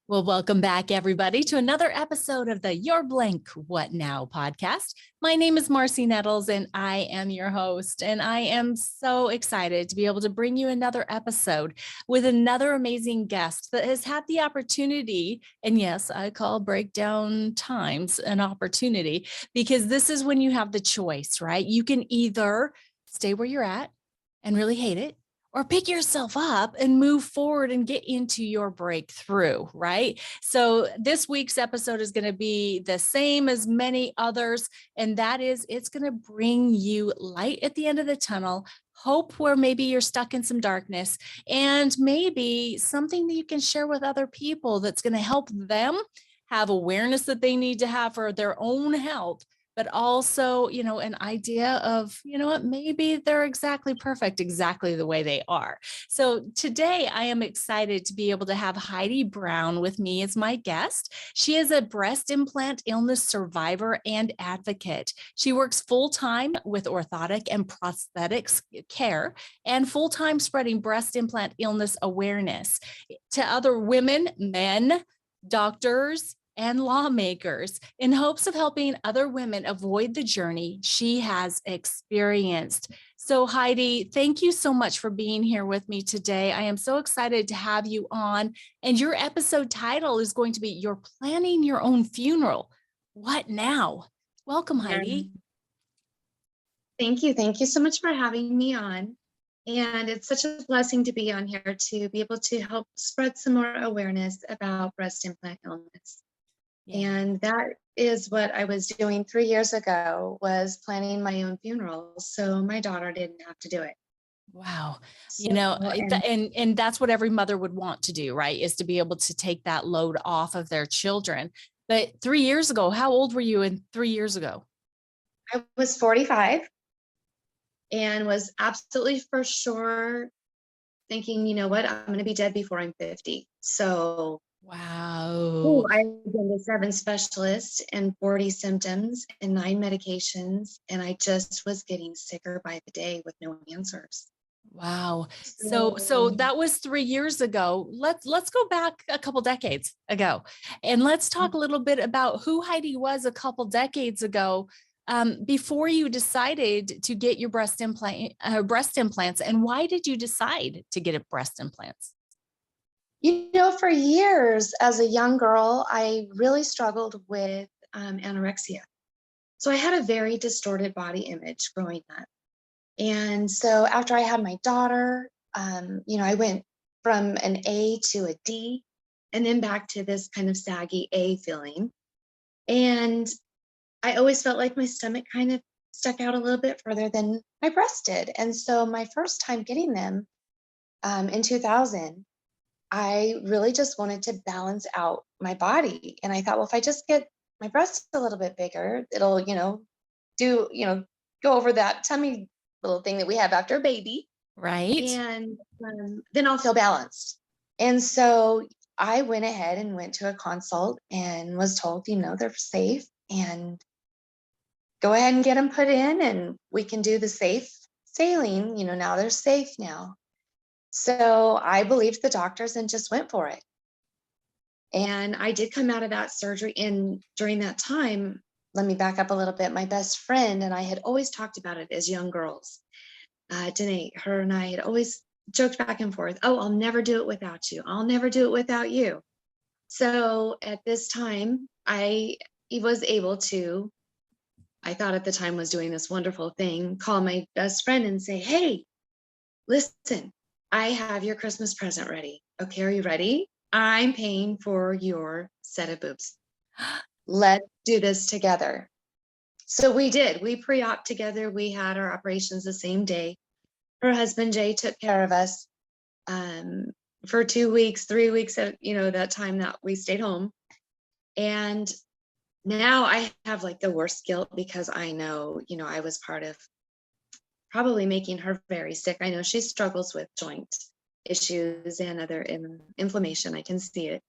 Well, welcome back, everybody, to another episode of the Your Blank What Now podcast. My name is Marcy Nettles, and I am your host. And I am so excited to be able to bring you another episode with another amazing guest that has had the opportunity. And yes, I call breakdown times an opportunity because this is when you have the choice, right? You can either stay where you're at and really hate it, or pick yourself up and move forward and get into your breakthrough, right? So this week's episode is going to be the same as many others, and that is it's going to bring you light at the end of the tunnel, hope where maybe you're stuck in some darkness, and maybe something that you can share with other people that's going to help them have awareness that they need to have for their own health, but also, an idea of, what, maybe they're exactly perfect, exactly the way they are. So today I am excited to be able to have Heidi Brown with me as my guest. She is a breast implant illness survivor and advocate. She works full-time with orthotic and prosthetics care and full-time spreading breast implant illness awareness to other women, men, doctors, and lawmakers in hopes of helping other women avoid the journey she has experienced. So Heidi, thank you so much for being here with me today. I am so excited to have you on. And your episode title is going to be You're Planning Your Own Funeral. What now? Welcome, Heidi. Thank you. Thank you so much for having me on. And it's such a blessing to be on here to be able to help spread some more awareness about breast implant illness. Yeah. And that is what I was doing 3 years ago, was planning my own funeral. So my daughter didn't have to do it. Wow. And that's what every mother would want to do, right? Is to be able to take that load off of their children. But 3 years ago, how old were you in 3 years ago? I was 45 and was absolutely for sure thinking, you know what, I'm going to be dead before I'm 50. So wow. I've been to 7 specialists and 40 symptoms and 9 medications. And I just was getting sicker by the day with no answers. Wow. So that was 3 years ago. Let's go back a couple decades ago, and let's talk a little bit about who Heidi was a couple decades ago, before you decided to get your breast implants. And why did you decide to get breast implants? For years as a young girl, I really struggled with anorexia. So I had a very distorted body image growing up. And so after I had my daughter, I went from an A to a D and then back to this kind of saggy A feeling. And I always felt like my stomach kind of stuck out a little bit further than my breast did. And so my first time getting them in 2000, I really just wanted to balance out my body. And I thought, well, if I just get my breasts a little bit bigger, it'll, go over that tummy little thing that we have after a baby. Right. And then I'll feel balanced. And so I went ahead and went to a consult and was told, they're safe, and go ahead and get them put in and we can do the safe saline. Now they're safe now. So I believed the doctors and just went for it. And I did come out of that surgery. And during that time, let me back up a little bit. My best friend and I had always talked about it as young girls. Danae, her and I had always joked back and forth. Oh, I'll never do it without you. I'll never do it without you. So at this time, I was able to, I thought at the time was doing this wonderful thing, call my best friend and say, hey, listen, I have your Christmas present ready. Okay, are you ready? I'm paying for your set of boobs. Let's do this together. So we did. We pre-op together. We had our operations the same day. Her husband, Jay, took care of us for 2 weeks, 3 weeks, that time that we stayed home. And now I have like the worst guilt because I know, I was part of probably making her very sick. I know she struggles with joint issues and other inflammation. I can see it.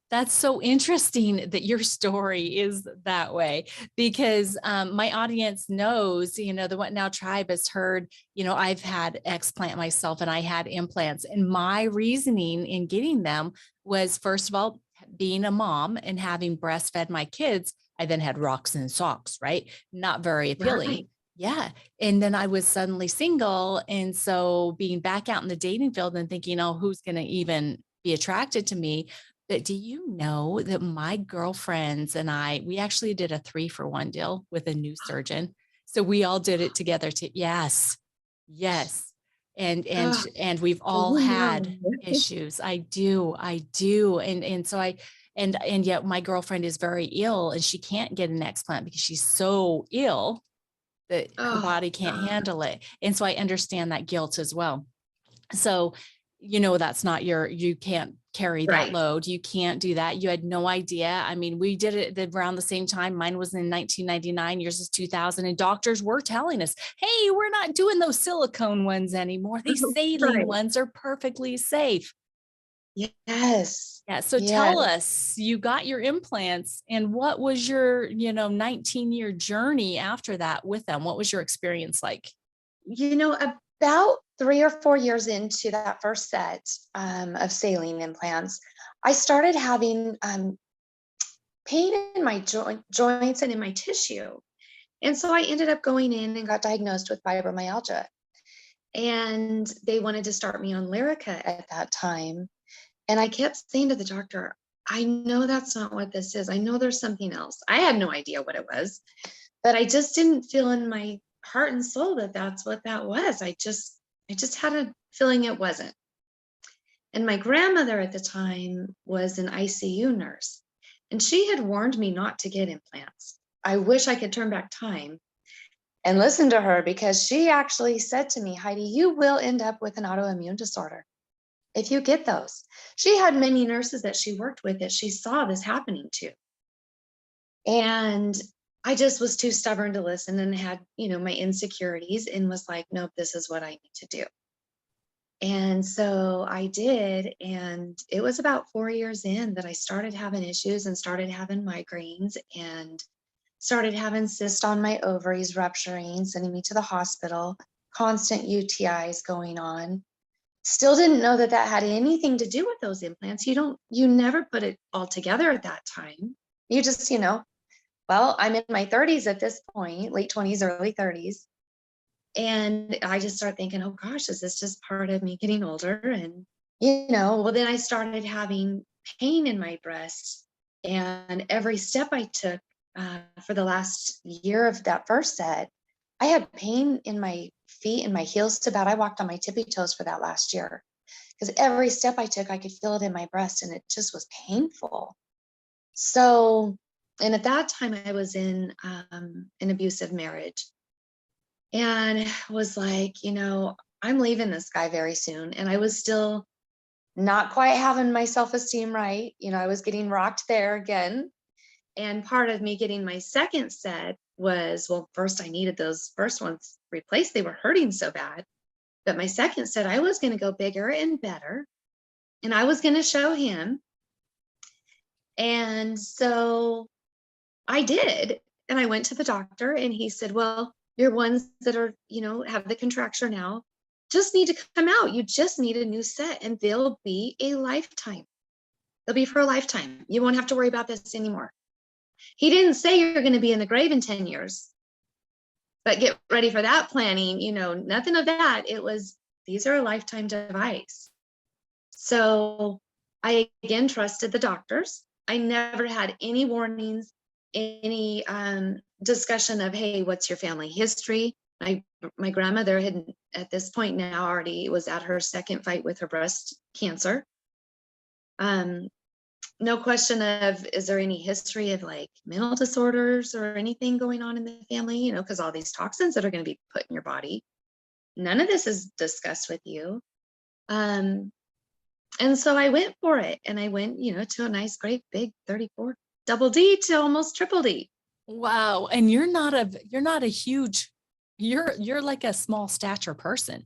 That's so interesting that your story is that way, because my audience knows, the What Now Tribe has heard, I've had explant myself and I had implants. And my reasoning in getting them was, first of all, being a mom and having breastfed my kids. I then had rocks and socks, right? Not very appealing. Right. Yeah. And then I was suddenly single. And so being back out in the dating field and thinking, oh, who's going to even be attracted to me? But do you know that my girlfriends and we actually did a 3-for-1 deal with a new surgeon. So we all did it together too. Yes. Yes. Oh, And we've so all you had know. issues. I do. And so and yet my girlfriend is very ill and she can't get an explant because she's so ill that her Oh, body can't God. handle it. And so I understand that guilt as well. So, that's not you can't carry that Right. load. You can't do that. You had no idea. I mean, we did it around the same time. Mine was in 1999, yours is 2000. And doctors were telling us, hey, we're not doing those silicone ones anymore. These saline Right. ones are perfectly safe. Yes. Yeah. So Yes. tell us, you got your implants and what was your, 19-year journey after that with them? What was your experience like? About 3 or 4 years into that first set of saline implants, I started having pain in my joints and in my tissue. And so I ended up going in and got diagnosed with fibromyalgia. And they wanted to start me on Lyrica at that time. And I kept saying to the doctor, I know that's not what this is. I know there's something else. I had no idea what it was, but I just didn't feel in my heart and soul that that's what that was. I just had a feeling it wasn't. And my grandmother at the time was an ICU nurse, and she had warned me not to get implants. I wish I could turn back time and listen to her, because she actually said to me, Heidi, you will end up with an autoimmune disorder if you get those. She had many nurses that she worked with that she saw this happening to. And I just was too stubborn to listen and had, my insecurities, and was like, nope, this is what I need to do. And so I did. And it was about 4 years in that I started having issues and started having migraines and started having cysts on my ovaries rupturing, sending me to the hospital, constant UTIs going on. Still didn't know that that had anything to do with those implants. You never put it all together at that time. You just, well, I'm in my 30s at this point, late 20s, early 30s. And I just start thinking, oh gosh, is this just part of me getting older? And, well, then I started having pain in my breast. And every step I took for the last year of that first set, I had pain in my feet and my heels so bad I walked on my tippy toes for that last year. Because every step I took, I could feel it in my breast and it just was painful. So, and at that time, I was in an abusive marriage and was like, I'm leaving this guy very soon. And I was still not quite having my self-esteem right. I was getting rocked there again. And part of me getting my second set was, well, first I needed those first ones replaced. They were hurting so bad. But my second set, I was going to go bigger and better. And I was going to show him. And so I did. And I went to the doctor and he said, well, your ones that are, have the contracture now just need to come out. You just need a new set and they'll be a lifetime. They'll be for a lifetime. You won't have to worry about this anymore. He didn't say you're going to be in the grave in 10 years, but get ready for that planning, nothing of that. It was, these are a lifetime device. So I again trusted the doctors. I never had any warnings, any discussion of, hey, what's your family history? My grandmother had at this point now already was at her second fight with her breast cancer. No question of, is there any history of like mental disorders or anything going on in the family? Because all these toxins that are going to be put in your body, none of this is discussed with you. And so I went for it, and I went, to a nice, great, big 34 double D to almost triple D. Wow. And you're not a huge, you're like a small stature person.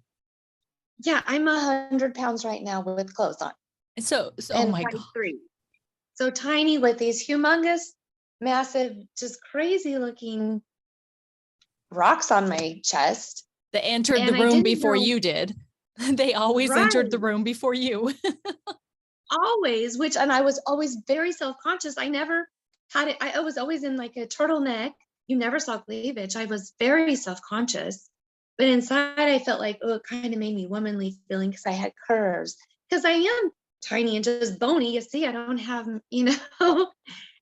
Yeah, I'm 100 pounds right now with clothes on So, oh and my God. 5'3". so tiny with these humongous, massive, just crazy looking rocks on my chest. They entered the And I room didn't before know, you did. They always right, entered the room before you. always, and I was always very self-conscious. I never had it. I was always in like a turtleneck. You never saw cleavage. I was very self-conscious, but inside I felt like, oh, it kind of made me womanly feeling because I had curves, because I am tiny and just bony. You see, I don't have,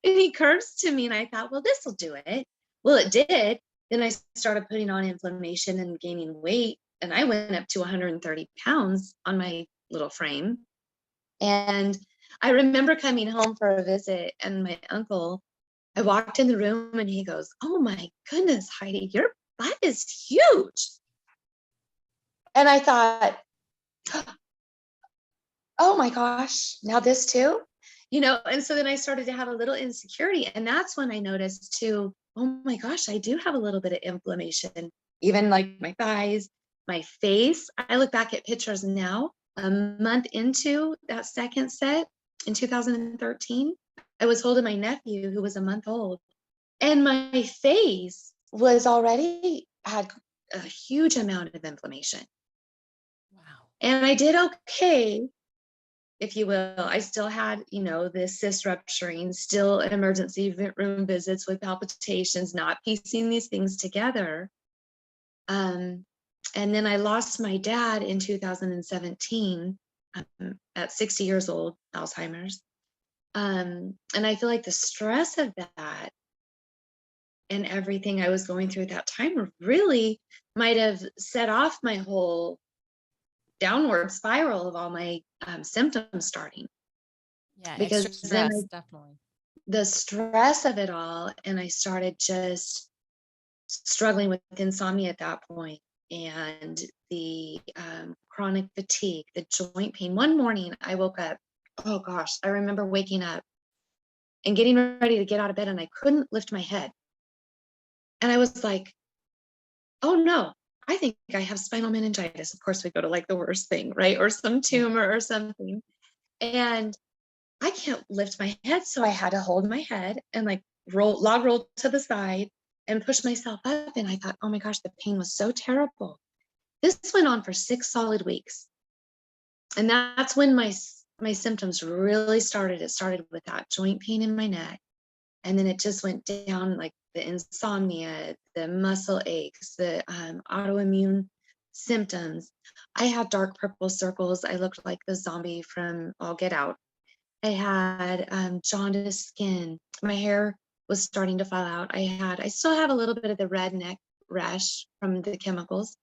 any curves to me. And I thought, well, this will do it. Well, it did. Then I started putting on inflammation and gaining weight. And I went up to 130 pounds on my little frame. And I remember coming home for a visit, and my uncle, I walked in the room and he goes, "Oh my goodness, Heidi, your butt is huge." And I thought, oh my gosh, now this too? And so then I started to have a little insecurity. And that's when I noticed too, oh my gosh, I do have a little bit of inflammation, even like my thighs, my face. I look back at pictures now, a month into that second set in 2013, I was holding my nephew who was a month old, and my face was already had a huge amount of inflammation. Wow. And I did okay, if you will. I still had, the cyst rupturing, still emergency room visits with palpitations, not piecing these things together. And then I lost my dad in 2017 at 60 years old, Alzheimer's. And I feel like the stress of that and everything I was going through at that time really might have set off my whole downward spiral of all my symptoms starting. Yeah, Because extra then stress, definitely. the stress of it all, and I started just struggling with insomnia at that point, and the chronic fatigue, the joint pain. One morning I woke up, oh gosh, I remember waking up and getting ready to get out of bed, and I couldn't lift my head. And I was like, oh no, I think I have spinal meningitis. Of course, we go to like the worst thing, right? Or some tumor or something. And I can't lift my head. So I had to hold my head and like log roll to the side and push myself up. And I thought, oh my gosh, the pain was so terrible. This went on for 6 solid weeks. And that's when my symptoms really started. It started with that joint pain in my neck. And then it just went down, like the insomnia, the muscle aches, the autoimmune symptoms. I had dark purple circles. I looked like the zombie from All Get Out. I had jaundiced skin. My hair was starting to fall out. I still have a little bit of the red neck rash from the chemicals.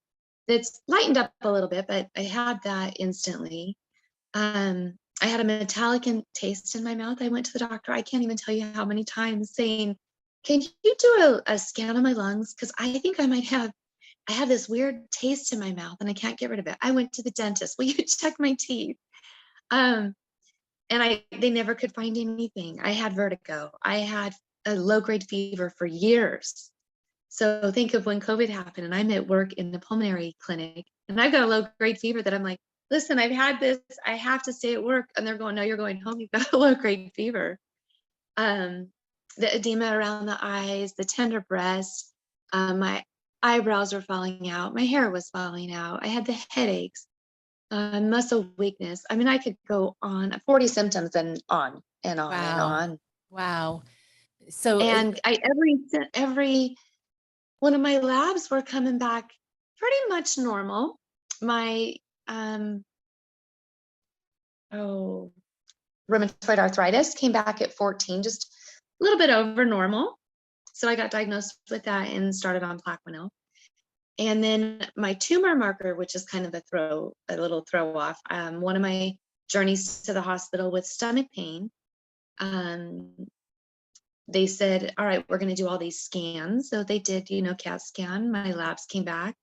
It's lightened up a little bit, but I had that instantly. I had a metallic taste in my mouth. I went to the doctor. I can't even tell you how many times saying, "Can you do a scan of my lungs? Because I think I have this weird taste in my mouth and I can't get rid of it." I went to the dentist. Will you check my teeth? And they never could find anything. I had vertigo. I had a low-grade fever for years. So think of when COVID happened and I'm at work in the pulmonary clinic and I've got a low-grade fever that I'm like, listen, I've had this, I have to stay at work. And they're going, no, you're going home. You've got a low-grade fever. The edema around the eyes, the tender breast, my eyebrows were falling out. My hair was falling out. I had the headaches, muscle weakness. I mean, I could go on 40 symptoms and on and on and Wow. on. Wow. So And every one of my labs were coming back pretty much normal. My rheumatoid arthritis came back at 14, just a little bit over normal. So I got diagnosed with that and started on Plaquenil. And then my tumor marker, which is kind of a little throw off, one of my journeys to the hospital with stomach pain, they said, all right, we're going to do all these scans. So they did, CAT scan. My labs came back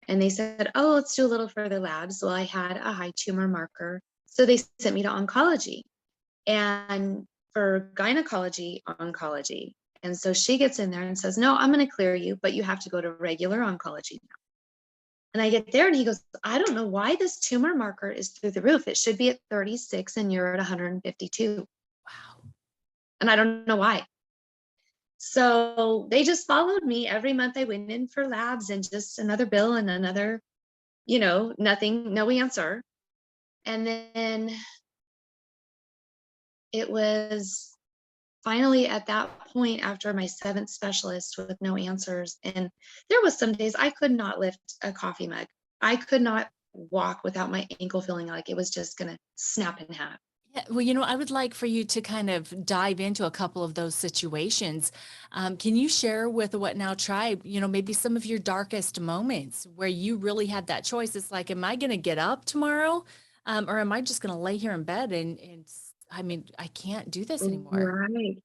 and they said, oh, let's do a little further labs. Well, I had a high tumor marker. So they sent me to oncology and for gynecology, oncology. And so she gets in there and says, no, I'm going to clear you, but you have to go to regular oncology now. And I get there and he goes, I don't know why this tumor marker is through the roof. It should be at 36 and you're at 152. wow. And I don't know why. So they just followed me. Every month I went in for labs and just another bill and another, nothing, no answer. And then it was finally at that point after my seventh specialist with no answers. And there was some days I could not lift a coffee mug. I could not walk without my ankle feeling like it was just going to snap in half. Yeah, well, I would like for you to kind of dive into a couple of those situations. Can you share with the What Now Tribe, maybe some of your darkest moments where you really had that choice? It's like, am I going to get up tomorrow? Or am I just going to lay here in bed I mean, I can't do this anymore. Right.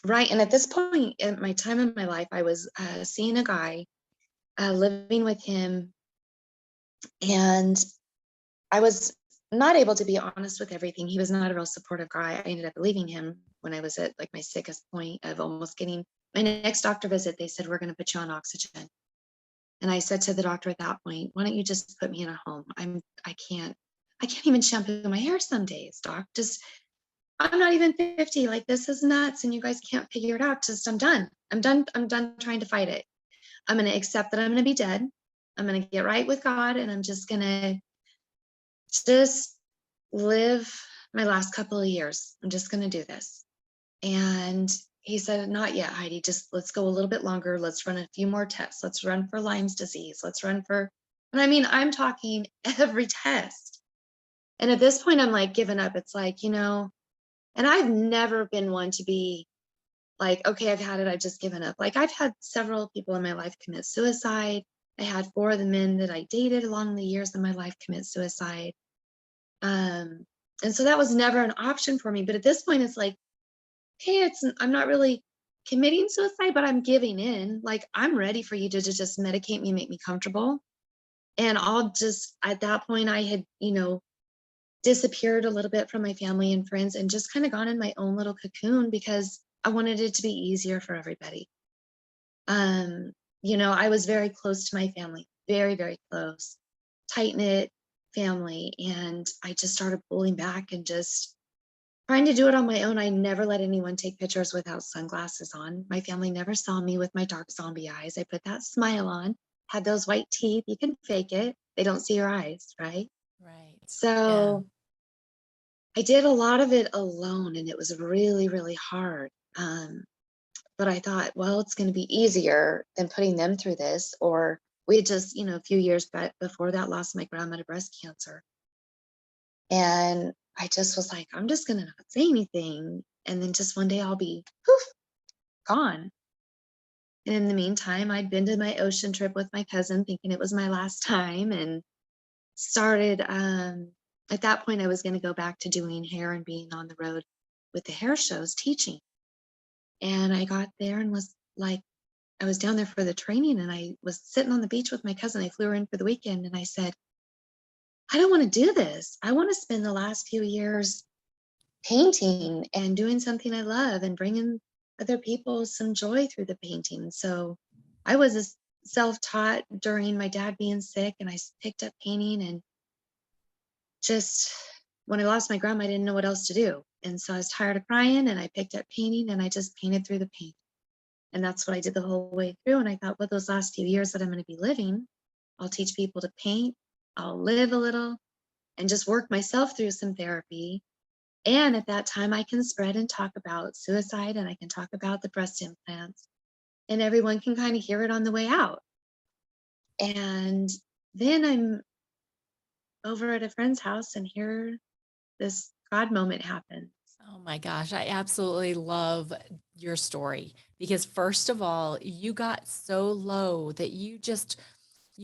Right. And at this point in my time in my life, I was seeing a guy, living with him, and I was not able to be honest with everything. He was not a real supportive guy. I ended up leaving him when I was at like my sickest point of almost getting my next doctor visit. They said, we're going to put you on oxygen. And I said to the doctor at that point, why don't you just put me in a home? I can't even shampoo my hair some days, doc. Just, I'm not even 50. Like, this is nuts. And you guys can't figure it out. Just, I'm done. I'm done trying to fight it. I'm going to accept that I'm going to be dead. I'm going to get right with God. And I'm just going to just live my last couple of years. I'm just going to do this. And he said, not yet, Heidi, just let's go a little bit longer. Let's run a few more tests. Let's run for Lyme's disease. Let's run for, and I mean, I'm talking every test. And at this point, I'm like giving up. It's like, and I've never been one to be like, okay, I've had it. I've just given up. Like, I've had several people in my life commit suicide. I had 4 of the men that I dated along the years of my life commit suicide. And so that was never an option for me. But at this point, it's like, hey, I'm not really committing suicide, but I'm giving in. Like, I'm ready for you to just medicate me, make me comfortable. And I'll just, at that point, I had, disappeared a little bit from my family and friends and just kind of gone in my own little cocoon because I wanted it to be easier for everybody. I was very close to my family, very, very close, tight knit family. And I just started pulling back and just trying to do it on my own. I never let anyone take pictures without sunglasses on. My family never saw me with my dark zombie eyes. I put that smile on, had those white teeth. You can fake it. They don't see your eyes, right? Right. Yeah. So I did a lot of it alone, and it was really, really hard. But I thought, well, it's going to be easier than putting them through this. Or we had just, a few years back before that, lost my grandma to breast cancer. And I just was like, I'm just going to not say anything. And then just one day I'll be poof, gone. And in the meantime, I'd been to my ocean trip with my cousin thinking it was my last time, and started, at that point, I was going to go back to doing hair and being on the road with the hair shows teaching. And I got there and was like, I was down there for the training, and I was sitting on the beach with my cousin. I flew her in for the weekend, and I said, I don't want to do this. I want to spend the last few years painting and doing something I love and bringing other people some joy through the painting. So I was self-taught during my dad being sick, and I picked up painting, and just when I lost my grandma, I didn't know what else to do. And so I was tired of crying, and I picked up painting, and I just painted through the paint. And that's what I did the whole way through. And I thought, well, those last few years that I'm going to be living, I'll teach people to paint, I'll live a little, and just work myself through some therapy. And at that time, I can spread and talk about suicide, and I can talk about the breast implants, and everyone can kind of hear it on the way out. And then I'm over at a friend's house, and here this God moment happens. Oh my gosh, I absolutely love your story because first of all, you got so low that you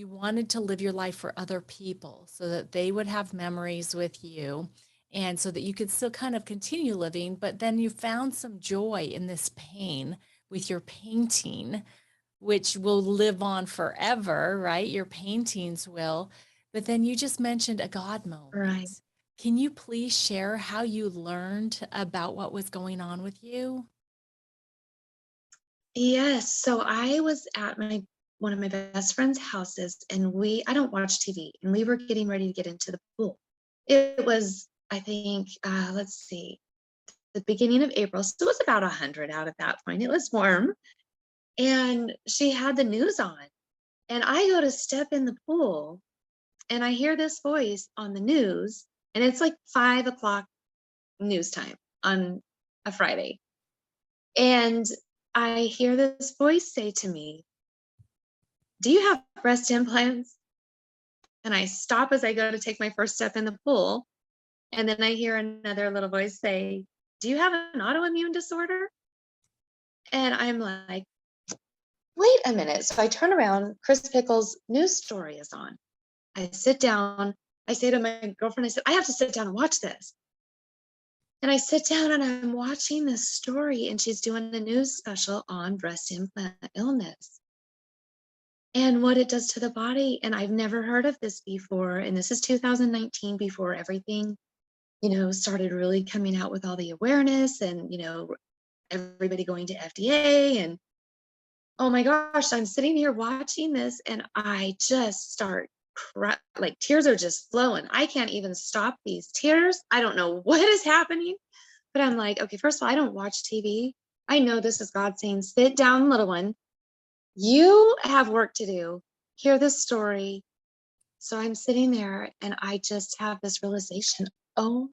wanted to live your life for other people so that they would have memories with you and so that you could still kind of continue living, but then you found some joy in this pain with your painting, which will live on forever, right? Your paintings will. But then you just mentioned a God Right. moment. Can you please share how you learned about what was going on with you? Yes. So I was at one of my best friend's houses, and I don't watch TV, and we were getting ready to get into the pool. It was, I think, let's see, the beginning of April. So it was about 100 out at that point. It was warm. And she had the news on. And I go to step in the pool and I hear this voice on the news. And it's like 5 o'clock news time on a Friday. And I hear this voice say to me, "Do you have breast implants?" And I stop as I go to take my first step in the pool. And then I hear another little voice say, "Do you have an autoimmune disorder?" And I'm like, wait a minute. So I turn around, Chris Pickles' news story is on. I sit down. I say to my girlfriend, I said, "I have to sit down and watch this." And I sit down and I'm watching this story, and she's doing a news special on breast implant illness and what it does to the body. And I've never heard of this before. And this is 2019, before everything, started really coming out with all the awareness and, everybody going to FDA. And oh my gosh, I'm sitting here watching this and I just start like tears are just flowing. I can't even stop these tears. I don't know what is happening, but I'm like, okay, first of all, I don't watch TV. I know this is God saying, "Sit down, little one. You have work to do. Hear this story." So I'm sitting there and I just have this realization, oh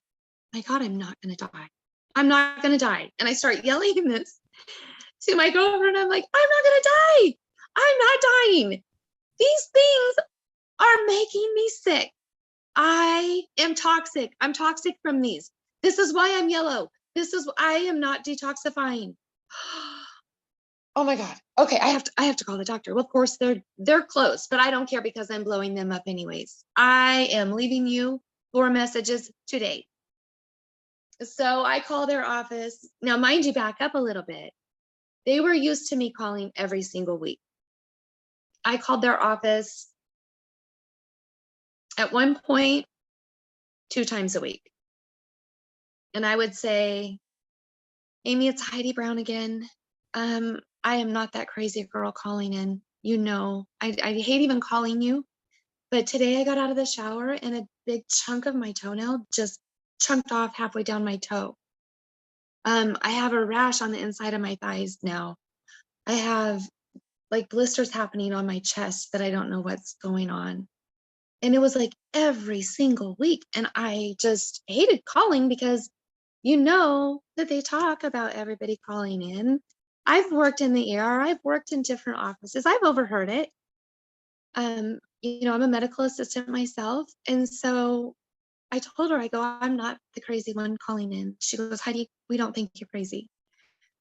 my God, I'm not going to die. I'm not going to die. And I start yelling this to my girlfriend. I'm like, "I'm not going to die. I'm not dying. These things are making me sick. I am toxic. I'm toxic from these. This is why I'm yellow. I am not detoxifying." Oh my God. Okay, I have to call the doctor. Well, of course they're closed, but I don't care because I'm blowing them up anyways. I am leaving you 4 messages today. So I call their office. Now, mind you, back up a little bit. They were used to me calling every single week. I called their office at one point 2 times a week. And I would say, "Amy, it's Heidi Brown again. I am not that crazy girl calling in. I hate even calling you, but today I got out of the shower and a big chunk of my toenail just chunked off halfway down my toe. I have a rash on the inside of my thighs now. I have like blisters happening on my chest that I don't know what's going on." And it was like every single week. And I just hated calling because that they talk about everybody calling in. I've worked in the ER. I've worked in different offices. I've overheard it. I'm a medical assistant myself. And so I told her, I go, "I'm not the crazy one calling in." She goes, "Heidi, we don't think you're crazy.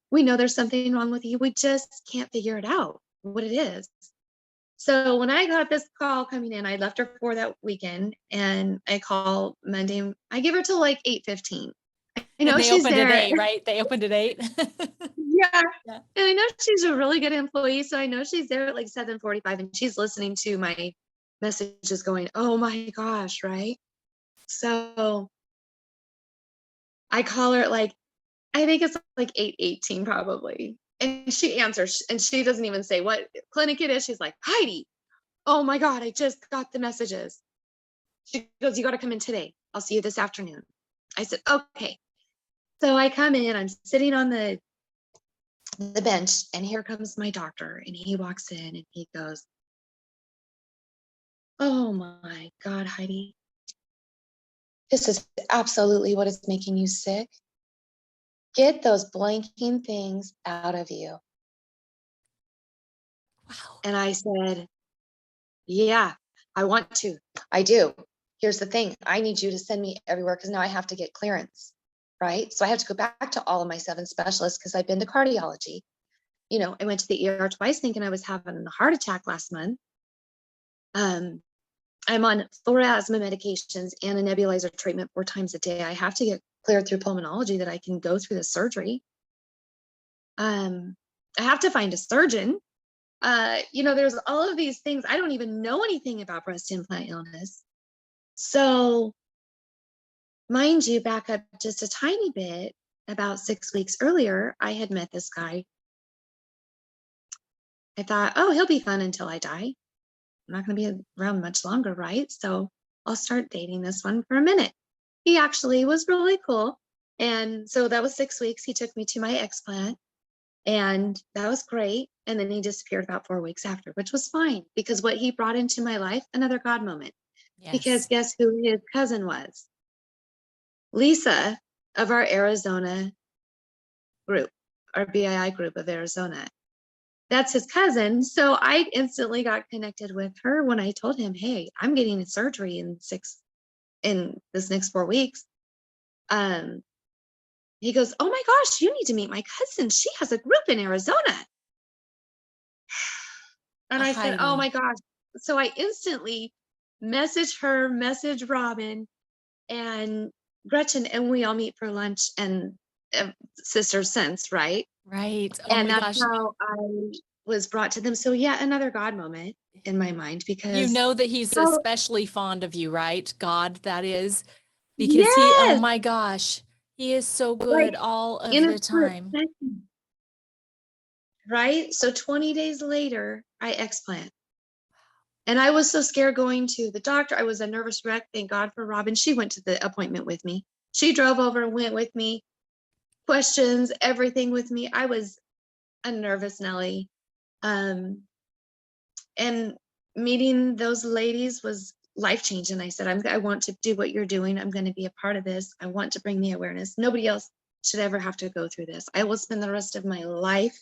We know there's something wrong with you. We just can't figure it out what it is." So when I got this call coming in, I left her for that weekend and I call Monday. I give her till like 8:15. I know And they she's opened there. at 8, right? They opened at 8. Yeah. Yeah. And I know she's a really good employee. So I know she's there at like 7:45 and she's listening to my messages going, oh my gosh, right? So I call her at like, I think it's like 8:18 probably. And she answers and she doesn't even say what clinic it is. She's like, "Heidi, oh my God, I just got the messages." She goes, "You got to come in today. I'll see you this afternoon." I said, "Okay." So I come in, I'm sitting on the bench, and here comes my doctor. And he walks in and he goes, "Oh my God, Heidi, this is absolutely what is making you sick. Get those blanking things out of you." Wow. And I said, "Yeah, I want to. I do. Here's the thing. I need you to send me everywhere because now I have to get clearance, right? So I have to go back to all of my 7 specialists because I've been to cardiology. I went to the ER twice thinking I was having a heart attack last month. I'm on 4 asthma medications and a nebulizer treatment 4 times a day. I have to get cleared through pulmonology that I can go through the surgery. I have to find a surgeon. There's all of these things. I don't even know anything about breast implant illness. So, mind you, back up just a tiny bit, about 6 weeks earlier, I had met this guy. I thought, oh, he'll be fun until I die. I'm not going to be around much longer, right? So I'll start dating this one for a minute. He actually was really cool. And so that was 6 weeks. He took me to my explant, and that was great. And then he disappeared about 4 weeks after, which was fine, because what he brought into my life, another God moment. Because Yes. guess who his cousin was? Lisa of our Arizona group, our BII group of Arizona. That's his cousin. So I instantly got connected with her when I told him, hey, I'm getting a surgery in this next 4 weeks. He goes, oh my gosh, you need to meet my cousin. She has a group in Arizona. And I said, oh Heidi. my gosh. So I instantly messaged her, messaged Robin and Gretchen, and we all meet for lunch and sisters since, right? Right. Oh And my that's gosh. how I was brought to them. So yeah, another God moment in my mind, You because know that he's oh especially fond of you, right? God, that is, because oh yes, my gosh, he is so like good all of in a the split time. second, right? So 20 days later, I explant. And I was so scared going to the doctor. I was a nervous wreck. Thank God for Robin. She went to the appointment with me. She drove over and went with me, questions, everything with me. I was a nervous Nelly. Um, and meeting those ladies was life changing. I said, I want to do what you're doing. I'm going to be a part of this. I want to bring the awareness. Nobody else should ever have to go through this. I will spend the rest of my life.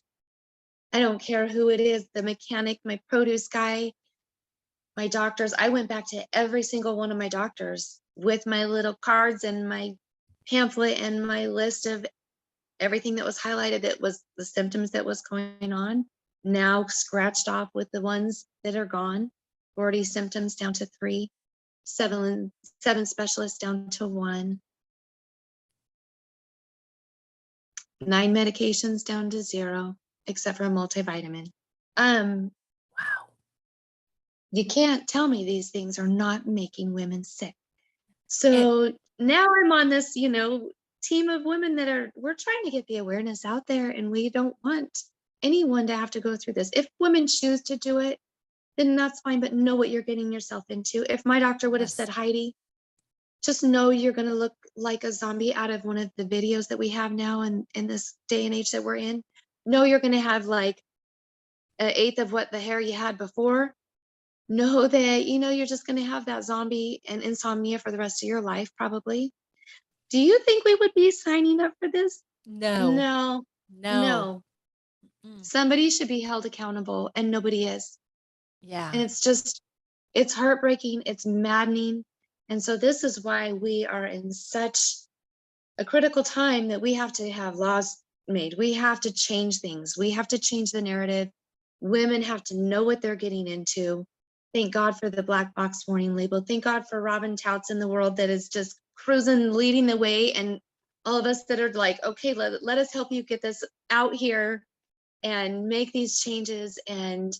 I don't care who it is, the mechanic, my produce guy, my doctors. I went back to every single one of my doctors with my little cards and my pamphlet and my list of everything that was highlighted that was the symptoms that was going on, now scratched off with the ones that are gone. 40 symptoms down to 3, seven specialists down to 1, 9 medications down to 0, except for a multivitamin. Wow. You can't tell me these things are not making women sick. And So now I'm on this, team of women we're trying to get the awareness out there, and we don't want anyone to have to go through this. If women choose to do it, then that's fine, but know what you're getting yourself into. If my doctor would have yes, said, Heidi, just know you're going to look like a zombie out of one of the videos that we have now and in this day and age that we're in, know you're going to have like an eighth of what the hair you had before. Know that, you're just going to have that zombie and insomnia for the rest of your life, probably. Do you think we would be signing up for this? no, No, no. no. Mm, Somebody should be held accountable, and nobody is. yeah. And it's heartbreaking, it's maddening. And so this is why we are in such a critical time that we have to have laws made. We have to change things. We have to change the narrative. Women have to know what they're getting into. Thank God for the black box warning label. Thank God for Robin Touts in the world that is just cruising, leading the way. And all of us that are like, okay, let us help you get this out here and make these changes and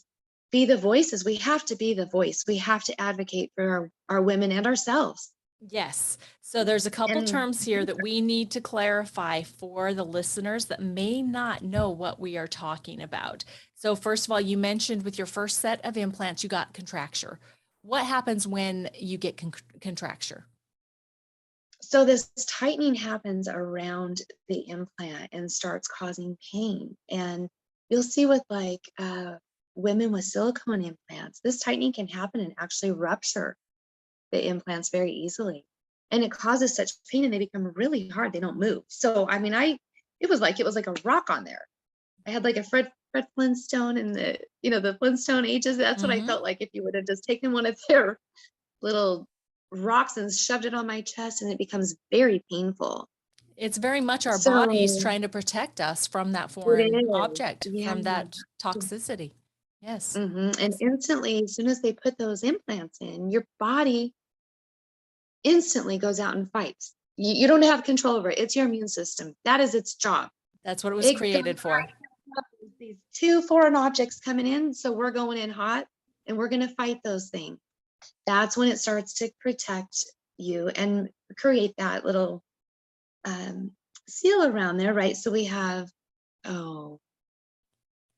be the voices. We have to be the voice. We have to advocate for our women and ourselves. Yes. So there's a couple And terms here that we need to clarify for the listeners that may not know what we are talking about. So first of all, you mentioned with your first set of implants, you got contracture. What happens when you get contracture? so this tightening happens around the implant and starts causing pain. And you'll see with women with silicone implants, this tightening can happen and actually rupture the implants very easily. And it causes such pain, and they become really hard. They don't move. So, I mean, it was like a rock on there. I had like a Fred Flintstone and the Flintstone ages. That's what I Mm-hmm. felt like if you would have just taken one of their little rocks and shoved it on my chest, and it becomes very painful. It's very much our bodies So trying to protect us from that it foreign is, object, yeah. from that toxicity. Yes. And instantly, as soon as they put those implants in, your body instantly goes out and fights. You don't have control over it. It's your immune system. That is its job. That's what it was It goes created for. right up. These 2 foreign objects coming in, so we're going in hot, and we're going to fight those things. That's when it starts to protect you and create that little seal around there, right? So we have, oh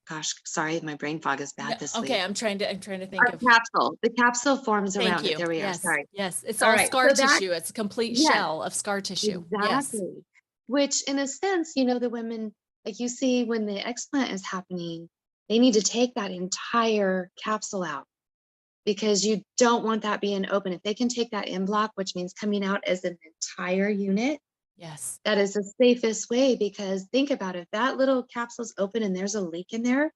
gosh, sorry, my brain fog is No, bad this okay, week. I'm trying to think Our of. capsule, the capsule forms Thank around it. you. There we are. Yes. Sorry. Yes. It's All all right. scar So that, tissue. It's a complete yes, shell of scar tissue. Yes. exactly. which in a sense, the women, like you see when the explant is happening, they need to take that entire capsule out because you don't want that being open. If they can take that in block, which means coming out as an entire unit, Yes. that is the safest way, because think about it, if that little capsule's open and there's a leak in there,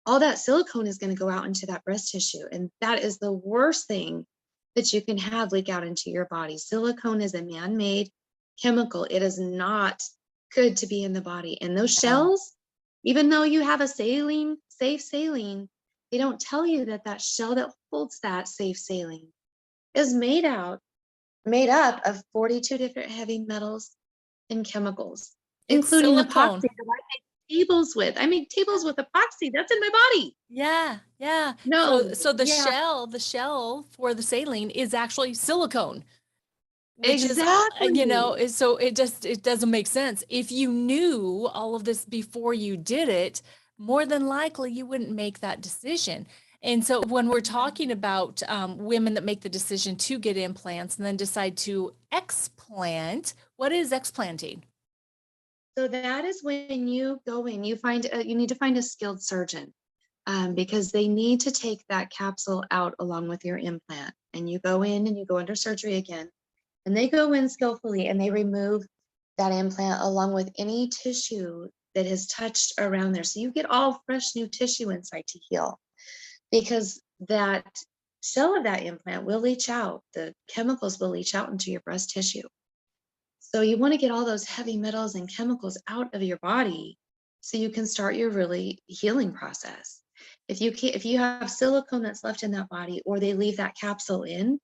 all that silicone is going to go out into that breast tissue. And that is the worst thing that you can have leak out into your body. Silicone is a man-made chemical. It is not good to be in the body. And those No. shells, even though you have a safe saline, they don't tell you that that shell that holds that safe saline is made up of 42 different heavy metals and chemicals, It's including epoxy silicone. that I make tables with. I make tables with epoxy. That's in my body. Yeah, yeah. No, So yeah, the shell for the saline is actually silicone, which is, exactly. so it doesn't make sense. If you knew all of this before you did it, more than likely you wouldn't make that decision. And so when we're talking about women that make the decision to get implants and then decide to explant, what is explanting? So that is when you go in, you need to find a skilled surgeon, because they need to take that capsule out along with your implant. And you go in and you go under surgery again, and they go in skillfully and they remove that implant along with any tissue that has touched around there. So you get all fresh new tissue inside to heal, because that shell of that implant will leach out. The chemicals will leach out into your breast tissue. So you want to get all those heavy metals and chemicals out of your body so you can start your really healing process. If you have silicone that's left in that body, or they leave that capsule in,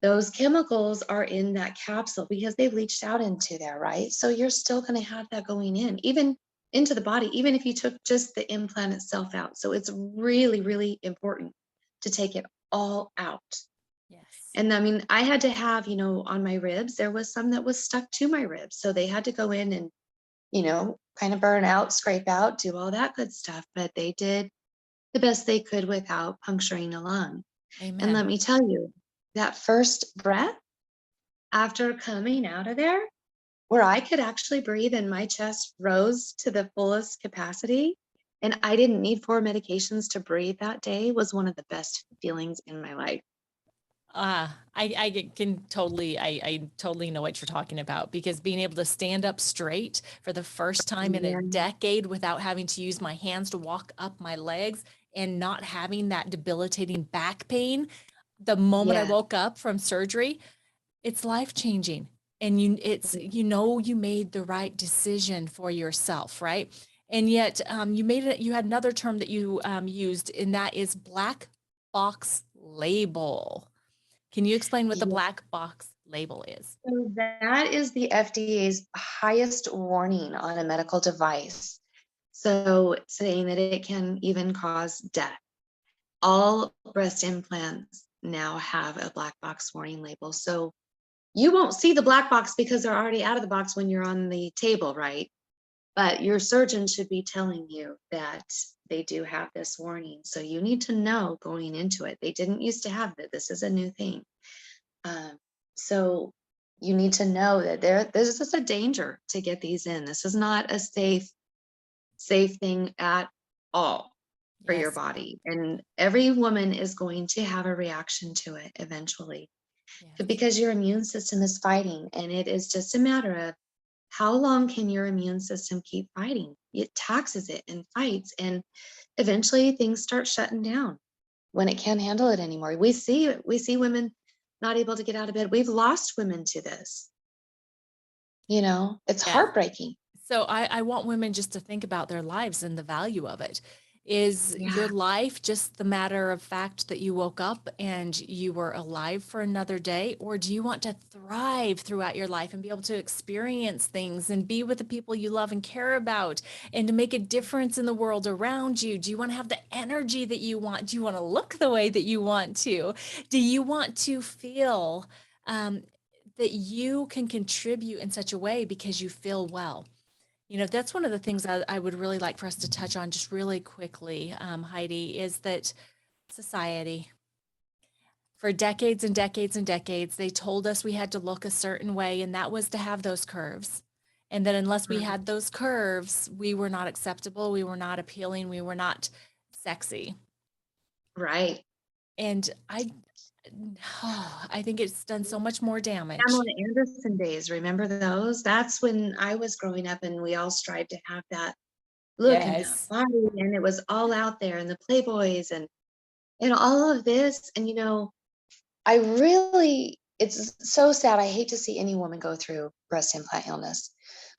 those chemicals are in that capsule because they've leached out into there, right? So you're still going to have that going in, even into the body, even if you took just the implant itself out. So it's really, really important to take it all out. Yes. And I mean, I had to have, on my ribs, there was some that was stuck to my ribs. So they had to go in and, kind of burn out, scrape out, do all that good stuff. But they did the best they could without puncturing a lung. And Amen. let me tell you, that first breath after coming out of there, where I could actually breathe and my chest rose to the fullest capacity, and I didn't need 4 medications to breathe that day, was one of the best feelings in my life. I totally know what you're talking about, because being able to stand up straight for the first time in a Yeah. decade without having to use my hands to walk up my legs and not having that debilitating back pain the moment I Yeah. woke up from surgery, it's life changing. And you made the right decision for yourself, right? And yet you had another term that you used, and that is black box label. Can you explain what the Yeah. black box label is? So that is the FDA's highest warning on a medical device. So saying that it can even cause death. All breast implants now have a black box warning label. So you won't see the black box because they're already out of the box when you're on the table, right? But your surgeon should be telling you that they do have this warning. So you need to know going into it. They didn't used to have that. This is a new thing. Um, so you need to know that this is a danger to get these in. This is not a safe thing at all for your Yes, body. And every woman is going to have a reaction to it eventually, yes, because your immune system is fighting, and it is just a matter of how long can your immune system keep fighting. It taxes it and fights, and eventually things start shutting down when it can't handle it anymore. We see women not able to get out of bed. We've lost women to this. It's yeah. heartbreaking. So I want women just to think about their lives and the value of it. Is your Yeah. life just the matter of fact that you woke up and you were alive for another day? Or do you want to thrive throughout your life and be able to experience things and be with the people you love and care about and to make a difference in the world around you? Do you want to have the energy that you want? Do you want to look the way that you want to? Do you want to feel um, that you can contribute in such a way because you feel well? That's one of the things I would really like for us to touch on just really quickly, Heidi, is that society, for decades and decades and decades, they told us we had to look a certain way, and that was to have those curves. And then unless we had those curves, we were not acceptable. We were not appealing. We were not sexy. Right. And I think it's done so much more damage. Pamela Anderson days, remember those? That's when I was growing up, and we all strived to have that look and that Yes. body, and it was all out there, and the Playboys and all of this. And it's so sad. I hate to see any woman go through breast implant illness,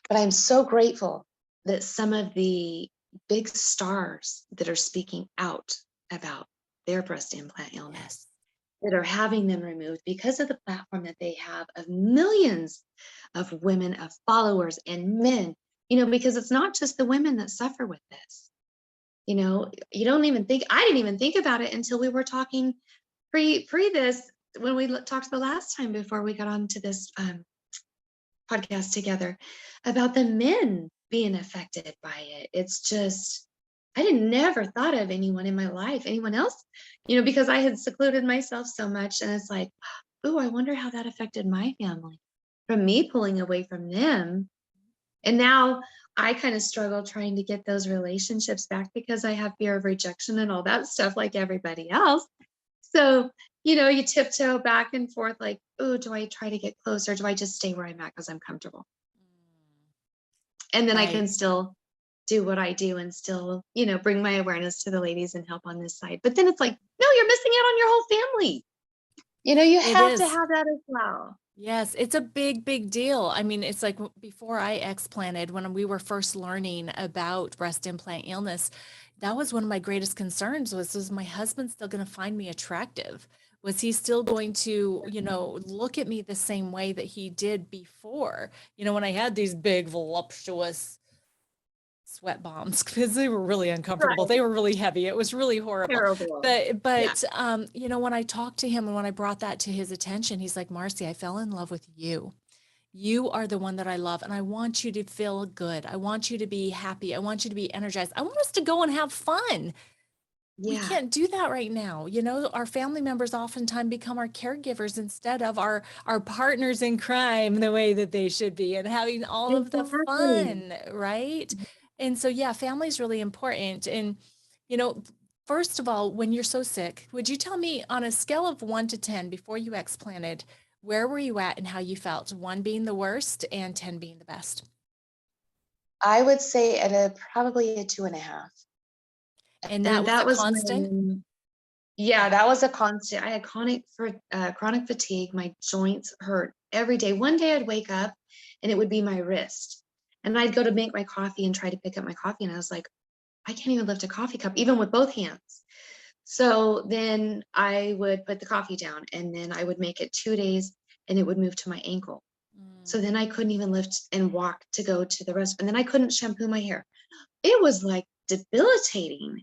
but I'm so grateful that some of the big stars that are speaking out about their breast implant illness, Yes. that are having them removed because of the platform that they have of millions of women, of followers and men, because it's not just the women that suffer with this. You don't even think, I didn't even think about it until we were talking pre this, when we talked the last time before we got onto this podcast together, about the men being affected by it. It's just, I never thought of anyone in my life, anyone else, because I had secluded myself so much. And it's like, oh, I wonder how that affected my family from me pulling away from them. And now I kind of struggle trying to get those relationships back because I have fear of rejection and all that stuff like everybody else. So, you tiptoe back and forth like, oh, do I try to get closer? Do I just stay where I'm at because I'm comfortable? And then I can still do what I do and still, bring my awareness to the ladies and help on this side. But then it's like, no, you're missing out on your whole family. You have to have that as well. Yes, it's a big, big deal. I mean, it's like before I explanted, when we were first learning about breast implant illness, that was one of my greatest concerns was my husband still going to find me attractive? Was he still going to, look at me the same way that he did before? When I had these big, voluptuous sweat bombs because they were really uncomfortable. Right. They were really heavy. It was really horrible. Terrible. But when I talked to him and when I brought that to his attention, he's like, Marcy, I fell in love with you. You are the one that I love, and I want you to feel good. I want you to be happy. I want you to be energized. I want us to go and have fun. We can't do that right now. Our family members oftentimes become our caregivers instead of our partners in crime the way that they should be and having all of the fun, right? And so, yeah, family is really important. And, first of all, when you're so sick, would you tell me on a scale of 1 to 10 before you explanted, where were you at and how you felt? 1 being the worst and 10 being the best. I would say at probably a 2.5. And that was a constant? That was a constant. I had chronic fatigue. My joints hurt every day. One day I'd wake up and it would be my wrist. And I'd go to make my coffee and try to pick up my coffee. And I was like, I can't even lift a coffee cup, even with both hands. So then I would put the coffee down and then I would make it 2 days and it would move to my ankle. So then I couldn't even lift and walk to go to the restroom. And then I couldn't shampoo my hair. It was like debilitating.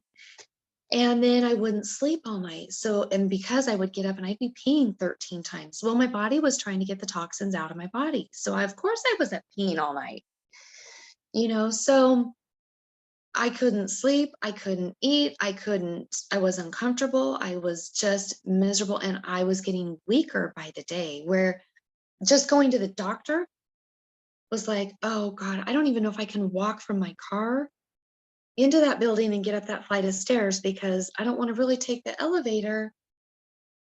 And then I wouldn't sleep all night. And because I would get up and I'd be peeing 13 times. Well, my body was trying to get the toxins out of my body. So of course I was up peeing all night, so I couldn't sleep. I couldn't eat. I was uncomfortable. I was just miserable. And I was getting weaker by the day, where just going to the doctor was like, oh God, I don't even know if I can walk from my car into that building and get up that flight of stairs, because I don't want to really take the elevator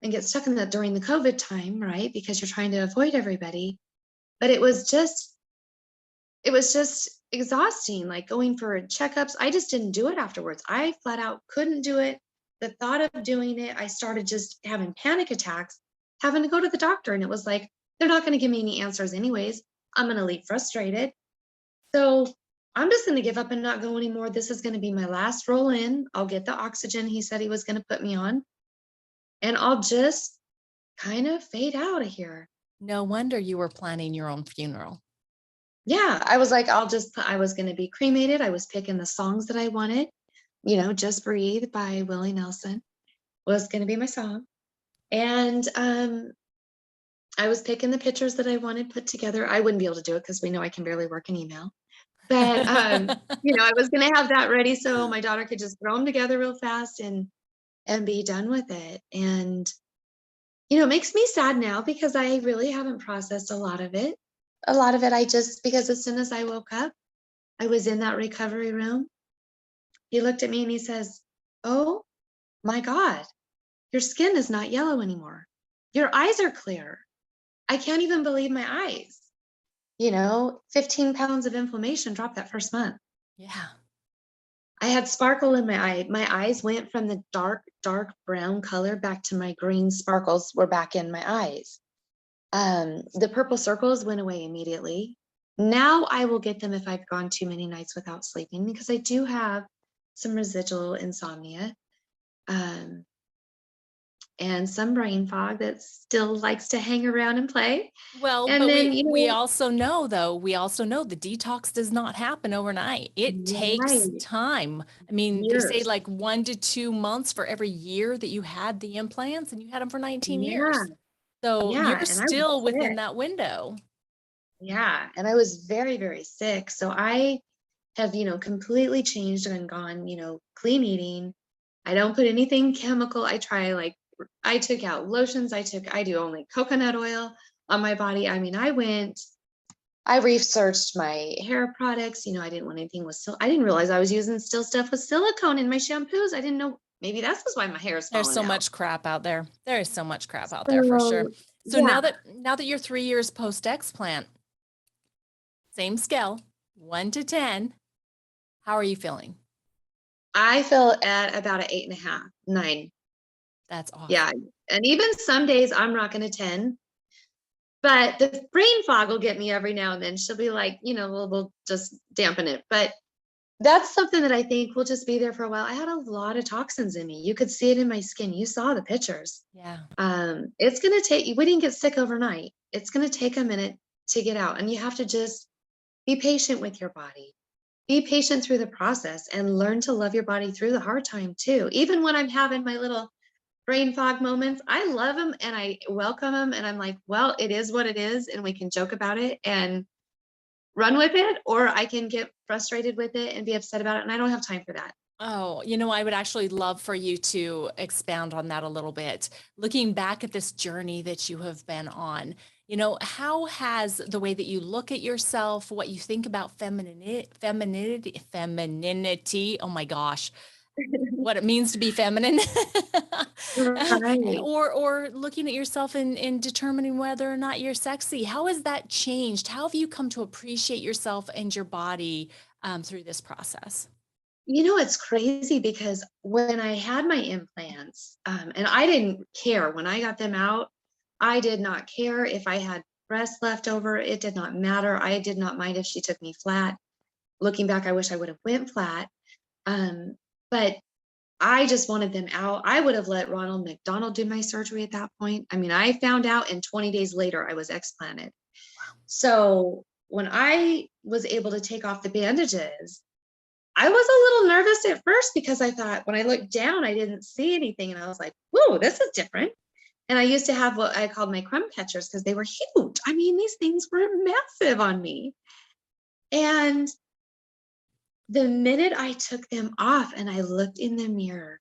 and get stuck in that during the COVID time, right? Because you're trying to avoid everybody. But it was just exhausting, like going for checkups. I just didn't do it afterwards. I flat out couldn't do it. The thought of doing it, I started just having panic attacks, having to go to the doctor. And it was like, they're not going to give me any answers anyways. I'm going to leave frustrated. So I'm just going to give up and not go anymore. This is going to be my last roll in. I'll get the oxygen he said he was going to put me on, and I'll just kind of fade out of here. No wonder you were planning your own funeral. Yeah, I was like, I was going to be cremated. I was picking the songs that I wanted. Just Breathe by Willie Nelson was going to be my song. And I was picking the pictures that I wanted put together. I wouldn't be able to do it because we know I can barely work an email. But, I was going to have that ready so my daughter could just throw them together real fast and be done with it. And, it makes me sad now because I really haven't processed a lot of it. a lot of it, because as soon as I woke up, I was in that recovery room. He looked at me and he says, "Oh my God, your skin is not yellow anymore. Your eyes are clear. I can't even believe my eyes." 15 pounds of inflammation dropped that first month. Yeah. I had sparkle in my eye. My eyes went from the dark, dark brown color back to my green sparkles were back in my eyes. The purple circles went away immediately. Now I will get them if I've gone too many nights without sleeping, because I do have some residual insomnia. And some brain fog that still likes to hang around and play. Well, And but then, we also know the detox does not happen overnight. It takes right, time. I mean, they say years. like 1 to 2 months for every year that you had the implants, and you had them for 19 Yeah, years. So yeah. you're And I was still within sick. that window. Yeah. And I was very, very sick. So I have, completely changed and gone, clean eating. I don't put anything chemical. I took out lotions. I do only coconut oil on my body. I mean, I researched my hair products. I didn't want anything with I didn't realize I was using still stuff with silicone in my shampoos. I didn't know, maybe that's why my hair is There's falling so out. much crap out there. There is so much crap out there for sure. So So yeah, now that you're 3 years post explant, same scale, 1 to 10, how are you feeling? I feel at about an 8.5, 9. That's awesome. Yeah. And even some days I'm rocking a 10, but the brain fog will get me every now and then. She'll be like, we'll just dampen it. But that's something that I think will just be there for a while. I had a lot of toxins in me. You could see it in my skin. You saw the pictures. Yeah. It's going to take, we didn't get sick overnight. It's going to take a minute to get out. And you have to just be patient with your body. Be patient through the process and learn to love your body through the hard time too. Even when I'm having my little brain fog moments, I love them and I welcome them. And I'm like, well, it is what it is. And we can joke about it and run with it, or I can get frustrated with it and be upset about it. And I don't have time for that. Oh, I would actually love for you to expound on that a little bit. Looking back at this journey that you have been on, how has the way that you look at yourself, what you think about femininity, oh my gosh, what it means to be feminine, Right. or looking at yourself in determining whether or not you're sexy, how has that changed? How have you come to appreciate yourself and your body through this process? It's crazy because when I had my implants, and I didn't care when I got them out, I did not care if I had breast left over. It did not matter. I did not mind if she took me flat. Looking back, I wish I would have went flat. But I just wanted them out. I would have let Ronald McDonald do my surgery at that point. I mean, I found out and 20 days later I was explanted. So when I was able to take off the bandages, I was a little nervous at first because I thought when I looked down, I didn't see anything. And I was like, whoa, this is different. And I used to have what I called my crumb catchers because they were huge. I mean, these things were massive on me. And the minute I took them off and I looked in the mirror,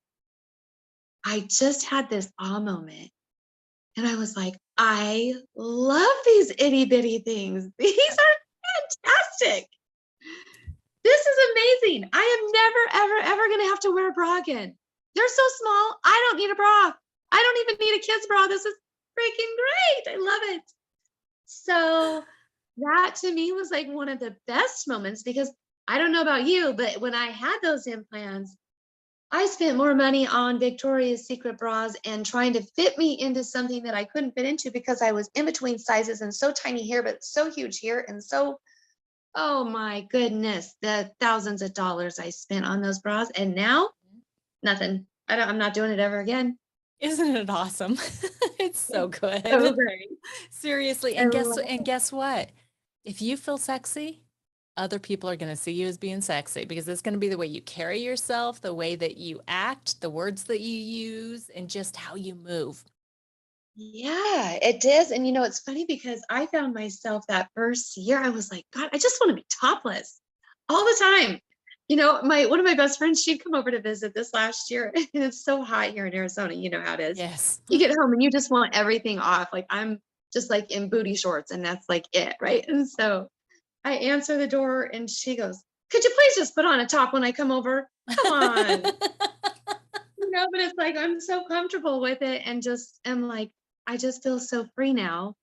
I just had this awe moment. And I was like, I love these itty bitty things. These are fantastic. This is amazing. I am never, ever, ever going to have to wear a bra again. They're so small. I don't need a bra. I don't even need a kid's bra. This is freaking great. I love it. So that to me was like one of the best moments because I don't know about you, but when I had those implants, I spent more money on Victoria's Secret bras and trying to fit me into something that I couldn't fit into because I was in between sizes and so tiny here, but so huge here. And so, oh my goodness, the thousands of dollars I spent on those bras. And now nothing. I'm not doing it ever again. Isn't it awesome? It's so So good. great. Seriously. I And love guess what? If you feel sexy, other people are going to see you as being sexy because it's going to be the way you carry yourself, the way that you act, the words that you use, and just how you move. Yeah, it is. And it's funny because I found myself that first year, I was like, God, I just want to be topless all the time. One of my best friends, she'd come over to visit this last year, and it's so hot here in Arizona. You know how it is. Yes. You get home and you just want everything off. Like I'm just like in booty shorts, and that's like it, right? And so I answer the door and she goes, "Could you please just put on a top when I come over? Come on." But it's like I'm so comfortable with it and just am like, I just feel so free now.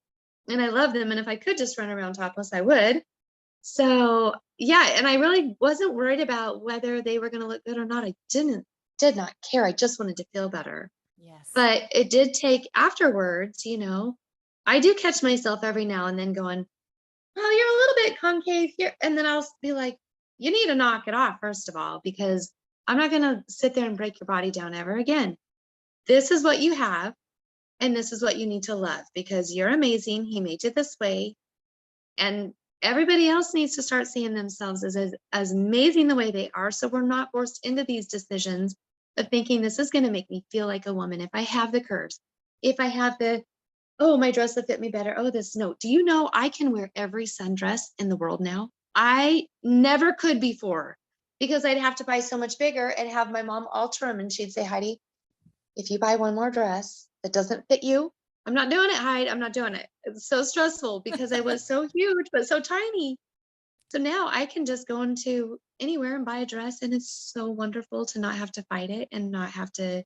And I love them. And if I could just run around topless, I would. So yeah, and I really wasn't worried about whether they were gonna look good or not. I did not care. I just wanted to feel better. Yes. But it did take afterwards, I do catch myself every now and then going, "Oh, you're a little bit concave here." And then I'll be like, "You need to knock it off, first of all, because I'm not gonna sit there and break your body down ever again. This is what you have, and this is what you need to love because you're amazing. He made you this way. And everybody else needs to start seeing themselves as amazing the way they are. So we're not forced into these decisions of thinking this is going to make me feel like a woman. If I have the curves, if I have oh, my dress will fit me better. Oh, this, no. Do you know I can wear every sundress in the world now? I never could before because I'd have to buy so much bigger and have my mom alter them. And she'd say, "Heidi, if you buy one more dress that doesn't fit you, I'm not doing it, Heidi. I'm not doing it." It's so stressful because I was so huge, but so tiny. So now I can just go into anywhere and buy a dress. And it's so wonderful to not have to fight it and not have to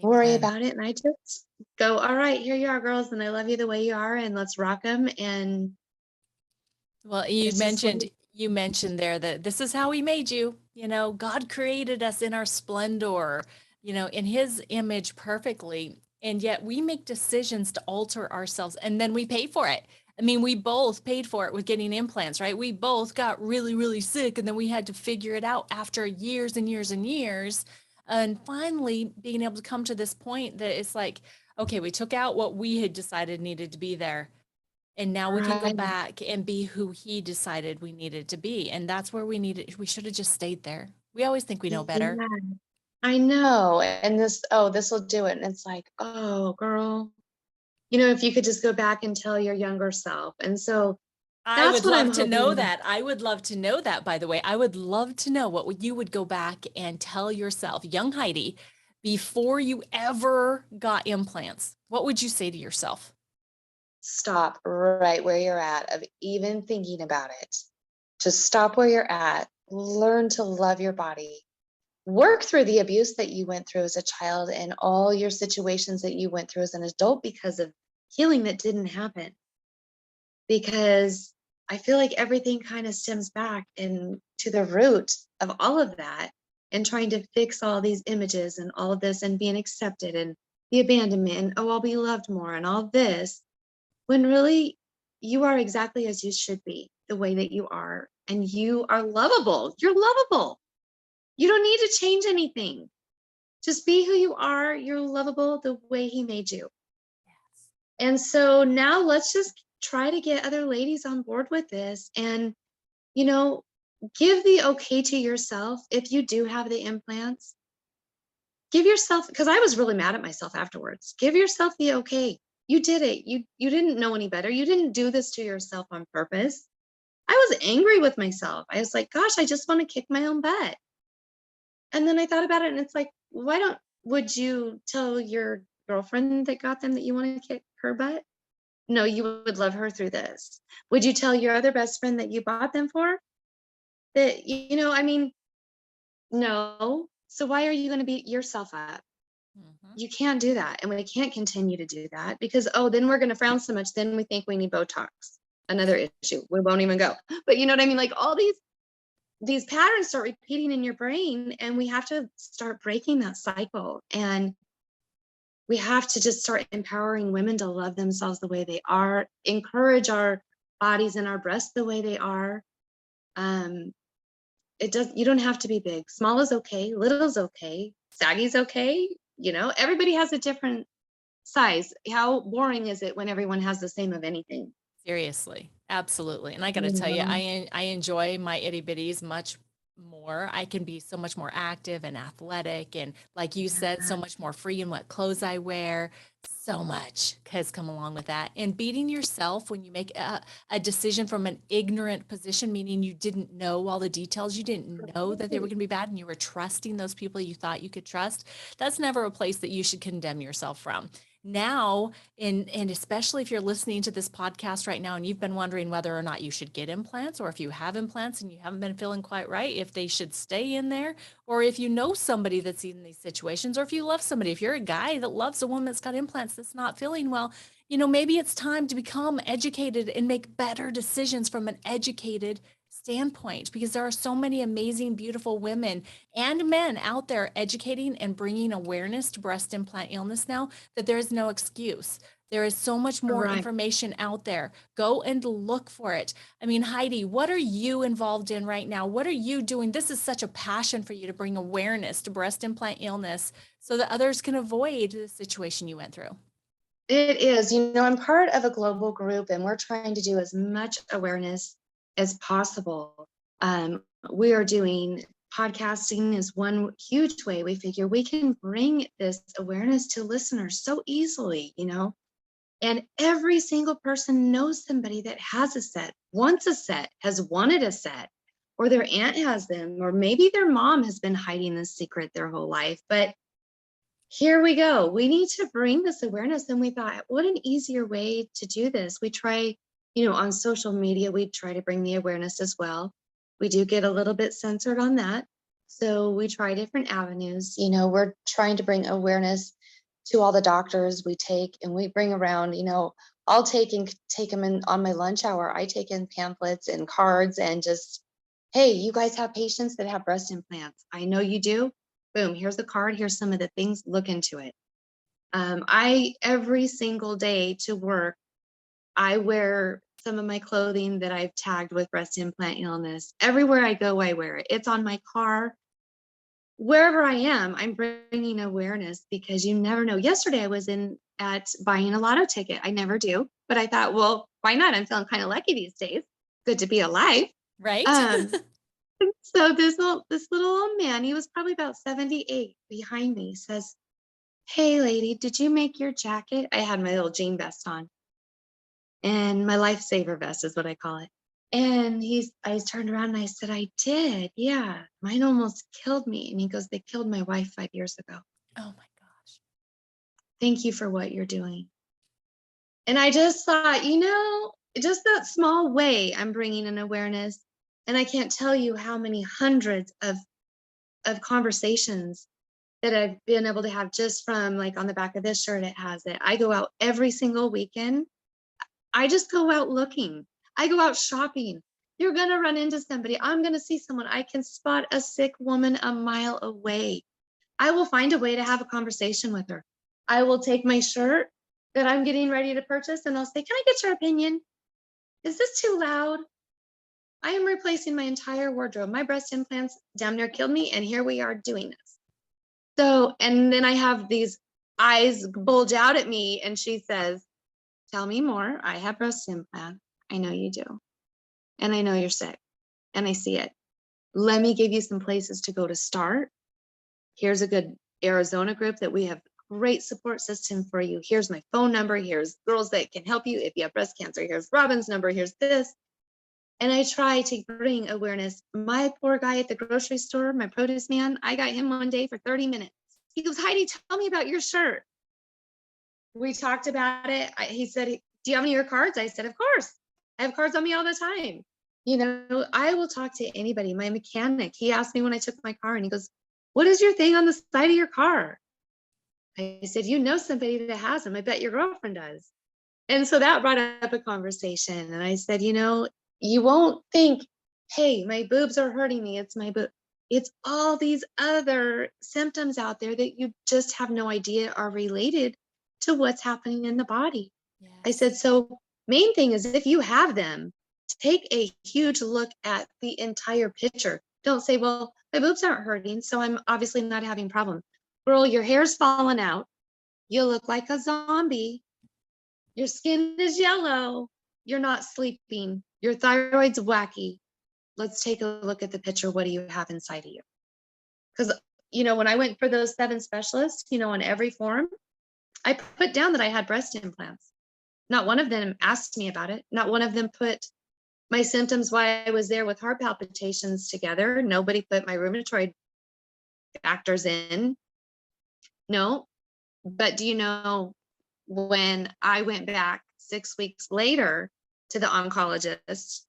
worry Amen. about it. And I just go, "All right, here you are, girls. And I love you the way you are. And let's rock them." And Well, it's just what you mentioned there that this is how he made you. God created us in our splendor, in his image perfectly. And yet we make decisions to alter ourselves and then we pay for it. I mean, we both paid for it with getting implants, right? We both got really, really sick and then we had to figure it out after years and years and years. And finally being able to come to this point that it's like, okay, we took out what we had decided needed to be there. And now we can go right. back and be who he decided we needed to be. And that's where we should have just stayed there. We always think we know better. Yeah, I know. And this will do it. And it's like, oh, girl, if you could just go back and tell your younger self. And so I that's would what I'm love to know hoping. that. I would love to know that, by the way. I would love to know you would go back and tell yourself, young Heidi, before you ever got implants. What would you say to yourself? Stop right where you're at of even thinking about it. Just stop where you're at. Learn to love your body. Work through the abuse that you went through as a child and all your situations that you went through as an adult because of healing that didn't happen. Because I feel like everything kind of stems back and to the root of all of that and trying to fix all these images and all of this and being accepted and the abandonment and, oh, I'll be loved more and all this, when really you are exactly as you should be, the way that you are, and you are lovable. You're lovable. You don't need to change anything. Just be who you are. You're lovable the way he made you. Yes. And so now let's just try to get other ladies on board with this and, you know, give the okay to yourself. If you do have the implants, give yourself, because I was really mad at myself afterwards. Give yourself the okay. You did it. You didn't know any better. You didn't do this to yourself on purpose. I was angry with myself. I was like, gosh, I just want to kick my own butt. And then I thought about it and it's like, would you tell your girlfriend that got them that you want to kick her butt? No, you would love her through this. Would you tell your other best friend that you bought them for? That, I mean, no. So why are you going to beat yourself up? Mhm. You can't do that. And we can't continue to do that because, then we're going to frown so much. Then we think we need Botox. Another issue. We won't even go. But you know what I mean? Like all these patterns start repeating in your brain and we have to start breaking that cycle. And we have to just start empowering women to love themselves the way they are, encourage our bodies and our breasts the way they are. Um, you don't have to be big. Small is okay, little is okay, saggy's okay. Everybody has a different size. How boring is it when everyone has the same of anything? Seriously, absolutely. And I got to You tell you, know? I enjoy my itty bitties much more. I can be so much more active and athletic, and like you said, so much more free in what clothes I wear. So much has come along with that. And beating yourself when you make a decision from an ignorant position, meaning you didn't know all the details, you didn't know that they were going to be bad, and you were trusting those people you thought you could trust. That's never a place that you should condemn yourself from. now, and especially if you're listening to this podcast right now and you've been wondering whether or not you should get implants, or if you have implants and you haven't been feeling quite right, if they should stay in there, or if you know somebody that's in these situations, or if you love somebody, if you're a guy that loves a woman that's got implants that's not feeling well, maybe it's time to become educated and make better decisions from an educated standpoint, because there are so many amazing, beautiful women and men out there educating and bringing awareness to breast implant illness now, that there is no excuse. There is so much more Right. information out there. Go and look for it. I mean, Heidi, what are you involved in right now? What are you doing? This is such a passion for you to bring awareness to breast implant illness so that others can avoid the situation you went through. It is. I'm part of a global group, and we're trying to do as much awareness as possible. We are doing podcasting is one huge way we figure we can bring this awareness to listeners so easily, and every single person knows somebody that has a set, wants a set, has wanted a set, or their aunt has them, or maybe their mom has been hiding this secret their whole life. But here we go. We need to bring this awareness. And we thought, what an easier way to do this. We try, on social media, we try to bring the awareness as well. We do get a little bit censored on that. So we try different avenues. We're trying to bring awareness to all the doctors we take, and we bring around, I'll take them in on my lunch hour. I take in pamphlets and cards and just, hey, you guys have patients that have breast implants. I know you do. Boom, here's the card. Here's some of the things, look into it. Every single day to work, I wear some of my clothing that I've tagged with breast implant illness. Everywhere I go, I wear it. It's on my car. Wherever I am, I'm bringing awareness, because you never know. Yesterday, I was at buying a lotto ticket. I never do, but I thought, well, why not? I'm feeling kind of lucky these days. Good to be alive. Right? So this little old man, he was probably about 78, behind me, says, "Hey lady, did you make your jacket?" I had my little jean vest on, and my lifesaver vest is what I call it. And I turned around and I said, "I did. Yeah. Mine almost killed me." And he goes, "They killed my wife 5 years ago. Oh my gosh. Thank you for what you're doing." And I just thought, just that small way, I'm bringing an awareness. And I can't tell you how many hundreds of conversations that I've been able to have just from, like, on the back of this shirt, it has it. I go out every single weekend. I just go out looking. I go out shopping. You're going to run into somebody. I'm going to see someone. I can spot a sick woman a mile away. I will find a way to have a conversation with her. I will take my shirt that I'm getting ready to purchase, and I'll say, "Can I get your opinion? Is this too loud? I am replacing my entire wardrobe. My breast implants damn near killed me, and here we are doing this." So, and then I have these eyes bulge out at me, and she says, "Tell me more. I have breast implants. I know you do. And I know you're sick. And I see it. Let me give you some places to go to start. Here's a good Arizona group that we have great support system for you. Here's my phone number. Here's girls that can help you if you have breast cancer. Here's Robin's number. Here's this." And I try to bring awareness. My poor guy at the grocery store, my produce man, I got him one day for 30 minutes. He goes, "Heidi, tell me about your shirt." We talked about it. He said, "Do you have any of your cards?" I said, "Of course. I have cards on me all the time." I will talk to anybody. My mechanic, he asked me when I took my car, and he goes, "What is your thing on the side of your car?" I said, "You know somebody that has them. I bet your girlfriend does." And so that brought up a conversation. And I said, you won't think, "Hey, my boobs are hurting me. It's my boob." It's all these other symptoms out there that you just have no idea are related to what's happening in the body. I Yes. said, so main thing is, if you have them, take a huge look at the entire picture. Don't say, "Well, my boobs aren't hurting, so I'm obviously not having problems." Girl, your hair's falling out. You look like a zombie. Your skin is yellow. You're not sleeping. Your thyroid's wacky. Let's take a look at the picture. What do you have inside of you? Because, when I went for those 7 specialists, on every form, I put down that I had breast implants. Not one of them asked me about it. Not one of them put my symptoms while I was there with heart palpitations together. Nobody put my rheumatoid factors in. No. But do you know when I went back 6 weeks later to the oncologist,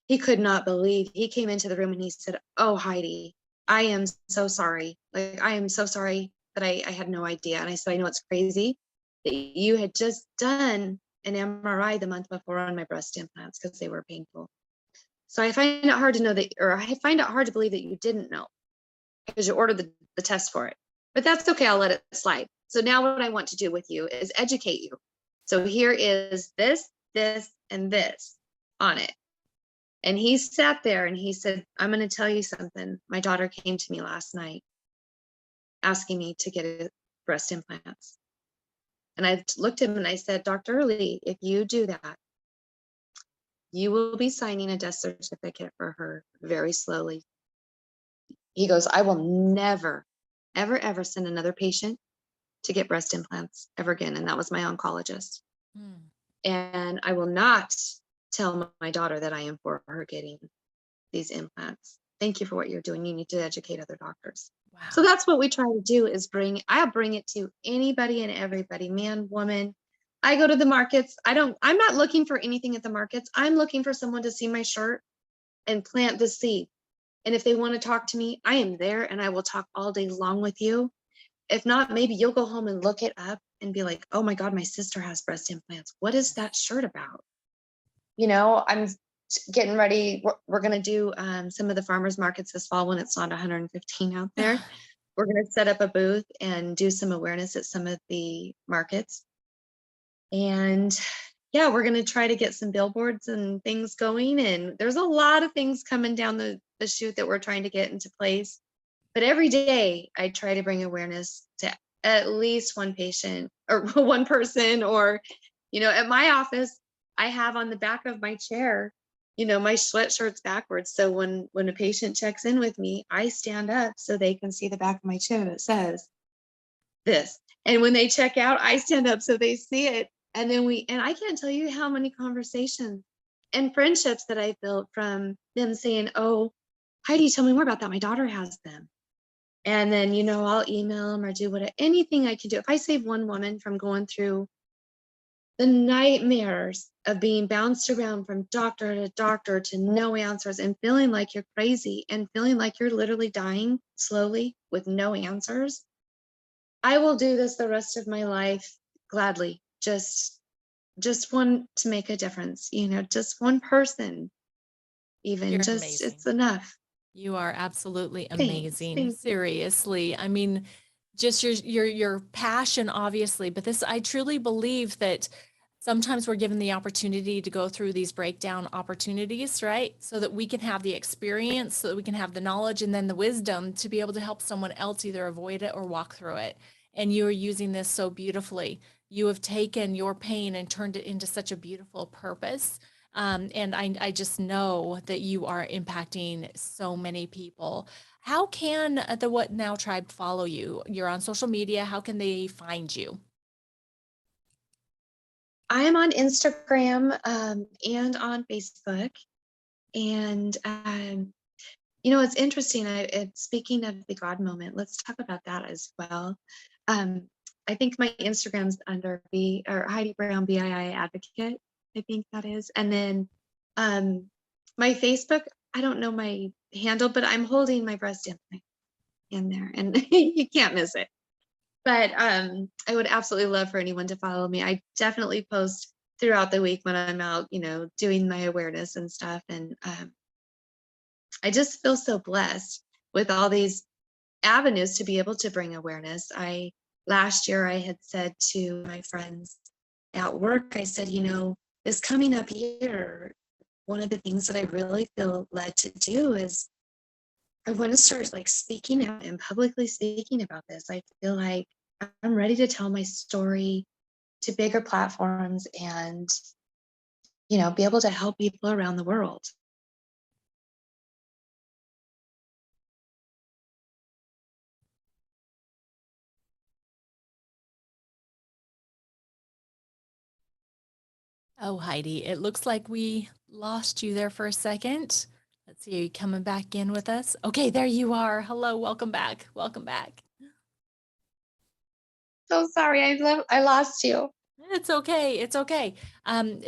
he could not believe, he came into the room and he said, "Oh, Heidi, I am so sorry. Like, I am so sorry that I had no idea." And I said, "I know it's crazy that you had just done an MRI the month before on my breast implants because they were painful. So I find it hard to know that, or I find it hard to believe that you didn't know because you ordered the test for it. But that's okay. I'll let it slide. So now what I want to do with you is educate you. So here is this, this, and this on it." And he sat there and he said, "I'm going to tell you something. My daughter came to me last night asking me to get breast implants." And I looked at him and I said, "Dr. Early, if you do that, you will be signing a death certificate for her very slowly." He goes, "I will never, ever, ever send another patient to get breast implants ever again." And that was my oncologist. Mm. "And I will not tell my daughter that I am for her getting these implants. Thank you for what you're doing. You need to educate other doctors." So Wow. that's what we try to do, is I'll bring it to anybody and everybody, man, woman. I go to the markets. I'm not looking for anything at the markets. I'm looking for someone to see my shirt and plant the seed. And if they want to talk to me, I am there and I will talk all day long with you. If not, maybe you'll go home and look it up and be like, "Oh my God, my sister has breast implants. What is that shirt about?" I'm getting ready. We're going to do some of the farmers markets this fall when it's not 115 out there. We're going to set up a booth and do some awareness at some of the markets. And yeah, we're going to try to get some billboards and things going. And there's a lot of things coming down the chute that we're trying to get into place. But every day I try to bring awareness to at least one patient or one person, or, at my office, I have on the back of my chair, my sweatshirt's backwards. So when a patient checks in with me, I stand up so they can see the back of my chair that says this. And when they check out, I stand up so they see it. And I can't tell you how many conversations and friendships that I built from them saying, "Oh, Heidi, tell me more about that. My daughter has them." And then, I'll email them or do anything I can do. If I save one woman from going through the nightmares of being bounced around from doctor to doctor to no answers and feeling like you're crazy and feeling like you're literally dying slowly with no answers, I will do this the rest of my life gladly. Just one to make a difference, just one person, even, You're just, amazing. it's enough. You are absolutely Thanks. amazing. Thank you. Seriously. I mean, just your passion, obviously, but this, I truly believe that sometimes we're given the opportunity to go through these breakdown opportunities, right? So that we can have the experience, so that we can have the knowledge and then the wisdom to be able to help someone else either avoid it or walk through it. And you are using this so beautifully. You have taken your pain and turned it into such a beautiful purpose. And I just know that you are impacting so many people. How can the What Now Tribe follow you? You're on social media. How can they find you? I am on Instagram and on Facebook. And, it's interesting. Speaking of the God moment, let's talk about that as well. Um, I think my Instagram's under Heidi Brown, BII Advocate. I think that is. And then my Facebook, I don't know my handle, but I'm holding my breast implant in there and you can't miss it. But I would absolutely love for anyone to follow me. I definitely post throughout the week when I'm out, doing my awareness and stuff. And I just feel so blessed with all these avenues to be able to bring awareness. Last year I had said to my friends at work, I said, this coming up year, one of the things that I really feel led to do is I want to start like speaking out and publicly speaking about this. I feel like I'm ready to tell my story to bigger platforms and, be able to help people around the world. Oh, Heidi, it looks like we lost you there for a second. Let's see, are you coming back in with us? Okay, there you are. Hello, welcome back. Welcome back. So sorry, I lost you. It's okay. It's okay.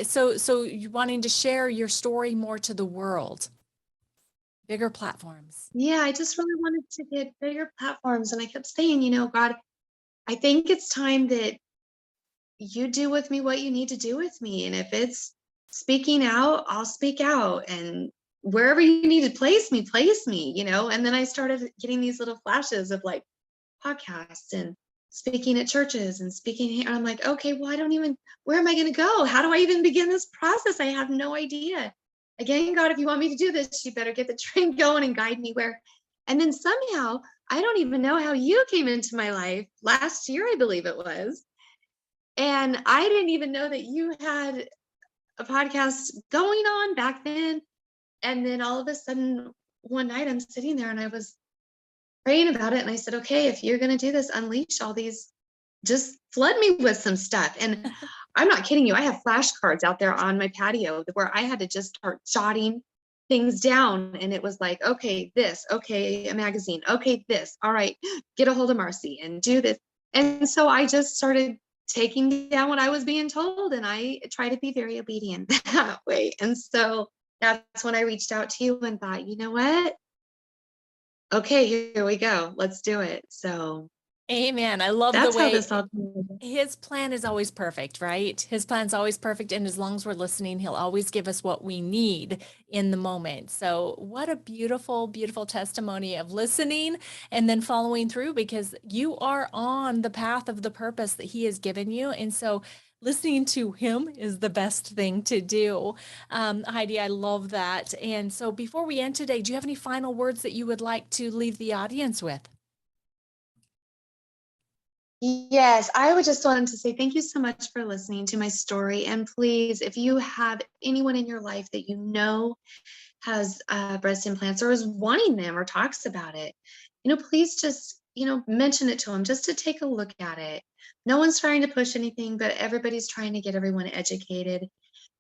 So you wanting to share your story more to the world, bigger platforms. Yeah, I just really wanted to get bigger platforms. And I kept saying, God, I think it's time that you do with me what you need to do with me. And if it's speaking out, I'll speak out. And wherever you need to place me. And then I started getting these little flashes of like podcasts and speaking at churches and speaking here. I'm like, okay, well, where am I going to go? How do I even begin this process? I have no idea. Again, God, if you want me to do this, you better get the train going and guide me where. And then somehow, I don't even know how you came into my life last year, I believe it was. And I didn't even know that you had a podcast going on back then. And then all of a sudden, one night I'm sitting there and I was praying about it. And I said, okay, if you're going to do this, unleash all these, just flood me with some stuff. And I'm not kidding you. I have flashcards out there on my patio where I had to just start jotting things down. And it was like, okay, this, okay, a magazine, okay, this, all right, get a hold of Marcy and do this. And so I just started taking down what I was being told. And I try to be very obedient that way. And so that's when I reached out to you and thought, you know what? Okay, here we go. Let's do it. So Amen. I love the that's how way this all came together. his plan is always perfect, right? His plan's always perfect. And as long as we're listening, he'll always give us what we need in the moment. So, what a beautiful, beautiful testimony of listening and then following through, because you are on the path of the purpose that he has given you. And so, listening to him is the best thing to do. Heidi, I love that. And so, before we end today, do you have any final words that you would like to leave the audience with? Yes, I would just wanted to say thank you so much for listening to my story. And please, if you have anyone in your life that you know has breast implants or is wanting them or talks about it, please just, mention it to them just to take a look at it. No one's trying to push anything, but everybody's trying to get everyone educated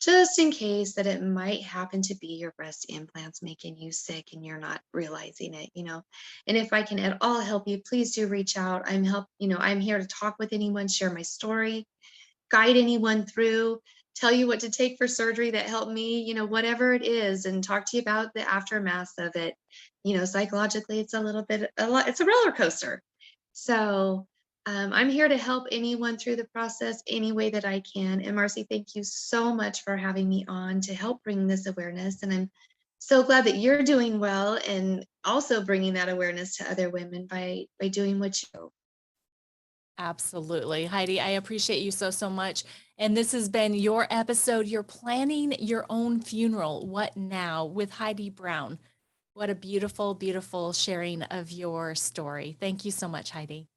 just in case that it might happen to be your breast implants making you sick and you're not realizing it. And if I can at all help you, please do reach out. I'm here to talk with anyone, share my story, guide anyone through, tell you what to take for surgery that helped me, whatever it is, and talk to you about the aftermath of it. Psychologically, it's it's a roller coaster. So I'm here to help anyone through the process any way that I can. And Marcy, thank you so much for having me on to help bring this awareness. And I'm so glad that you're doing well and also bringing that awareness to other women by doing what you do. Absolutely. Heidi, I appreciate you so, so much. And this has been your episode. You're planning your own funeral. What now with Heidi Brown? What a beautiful, beautiful sharing of your story. Thank you so much, Heidi.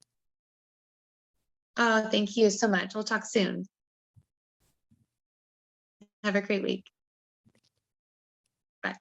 Thank you so much. We'll talk soon. Have a great week. Bye.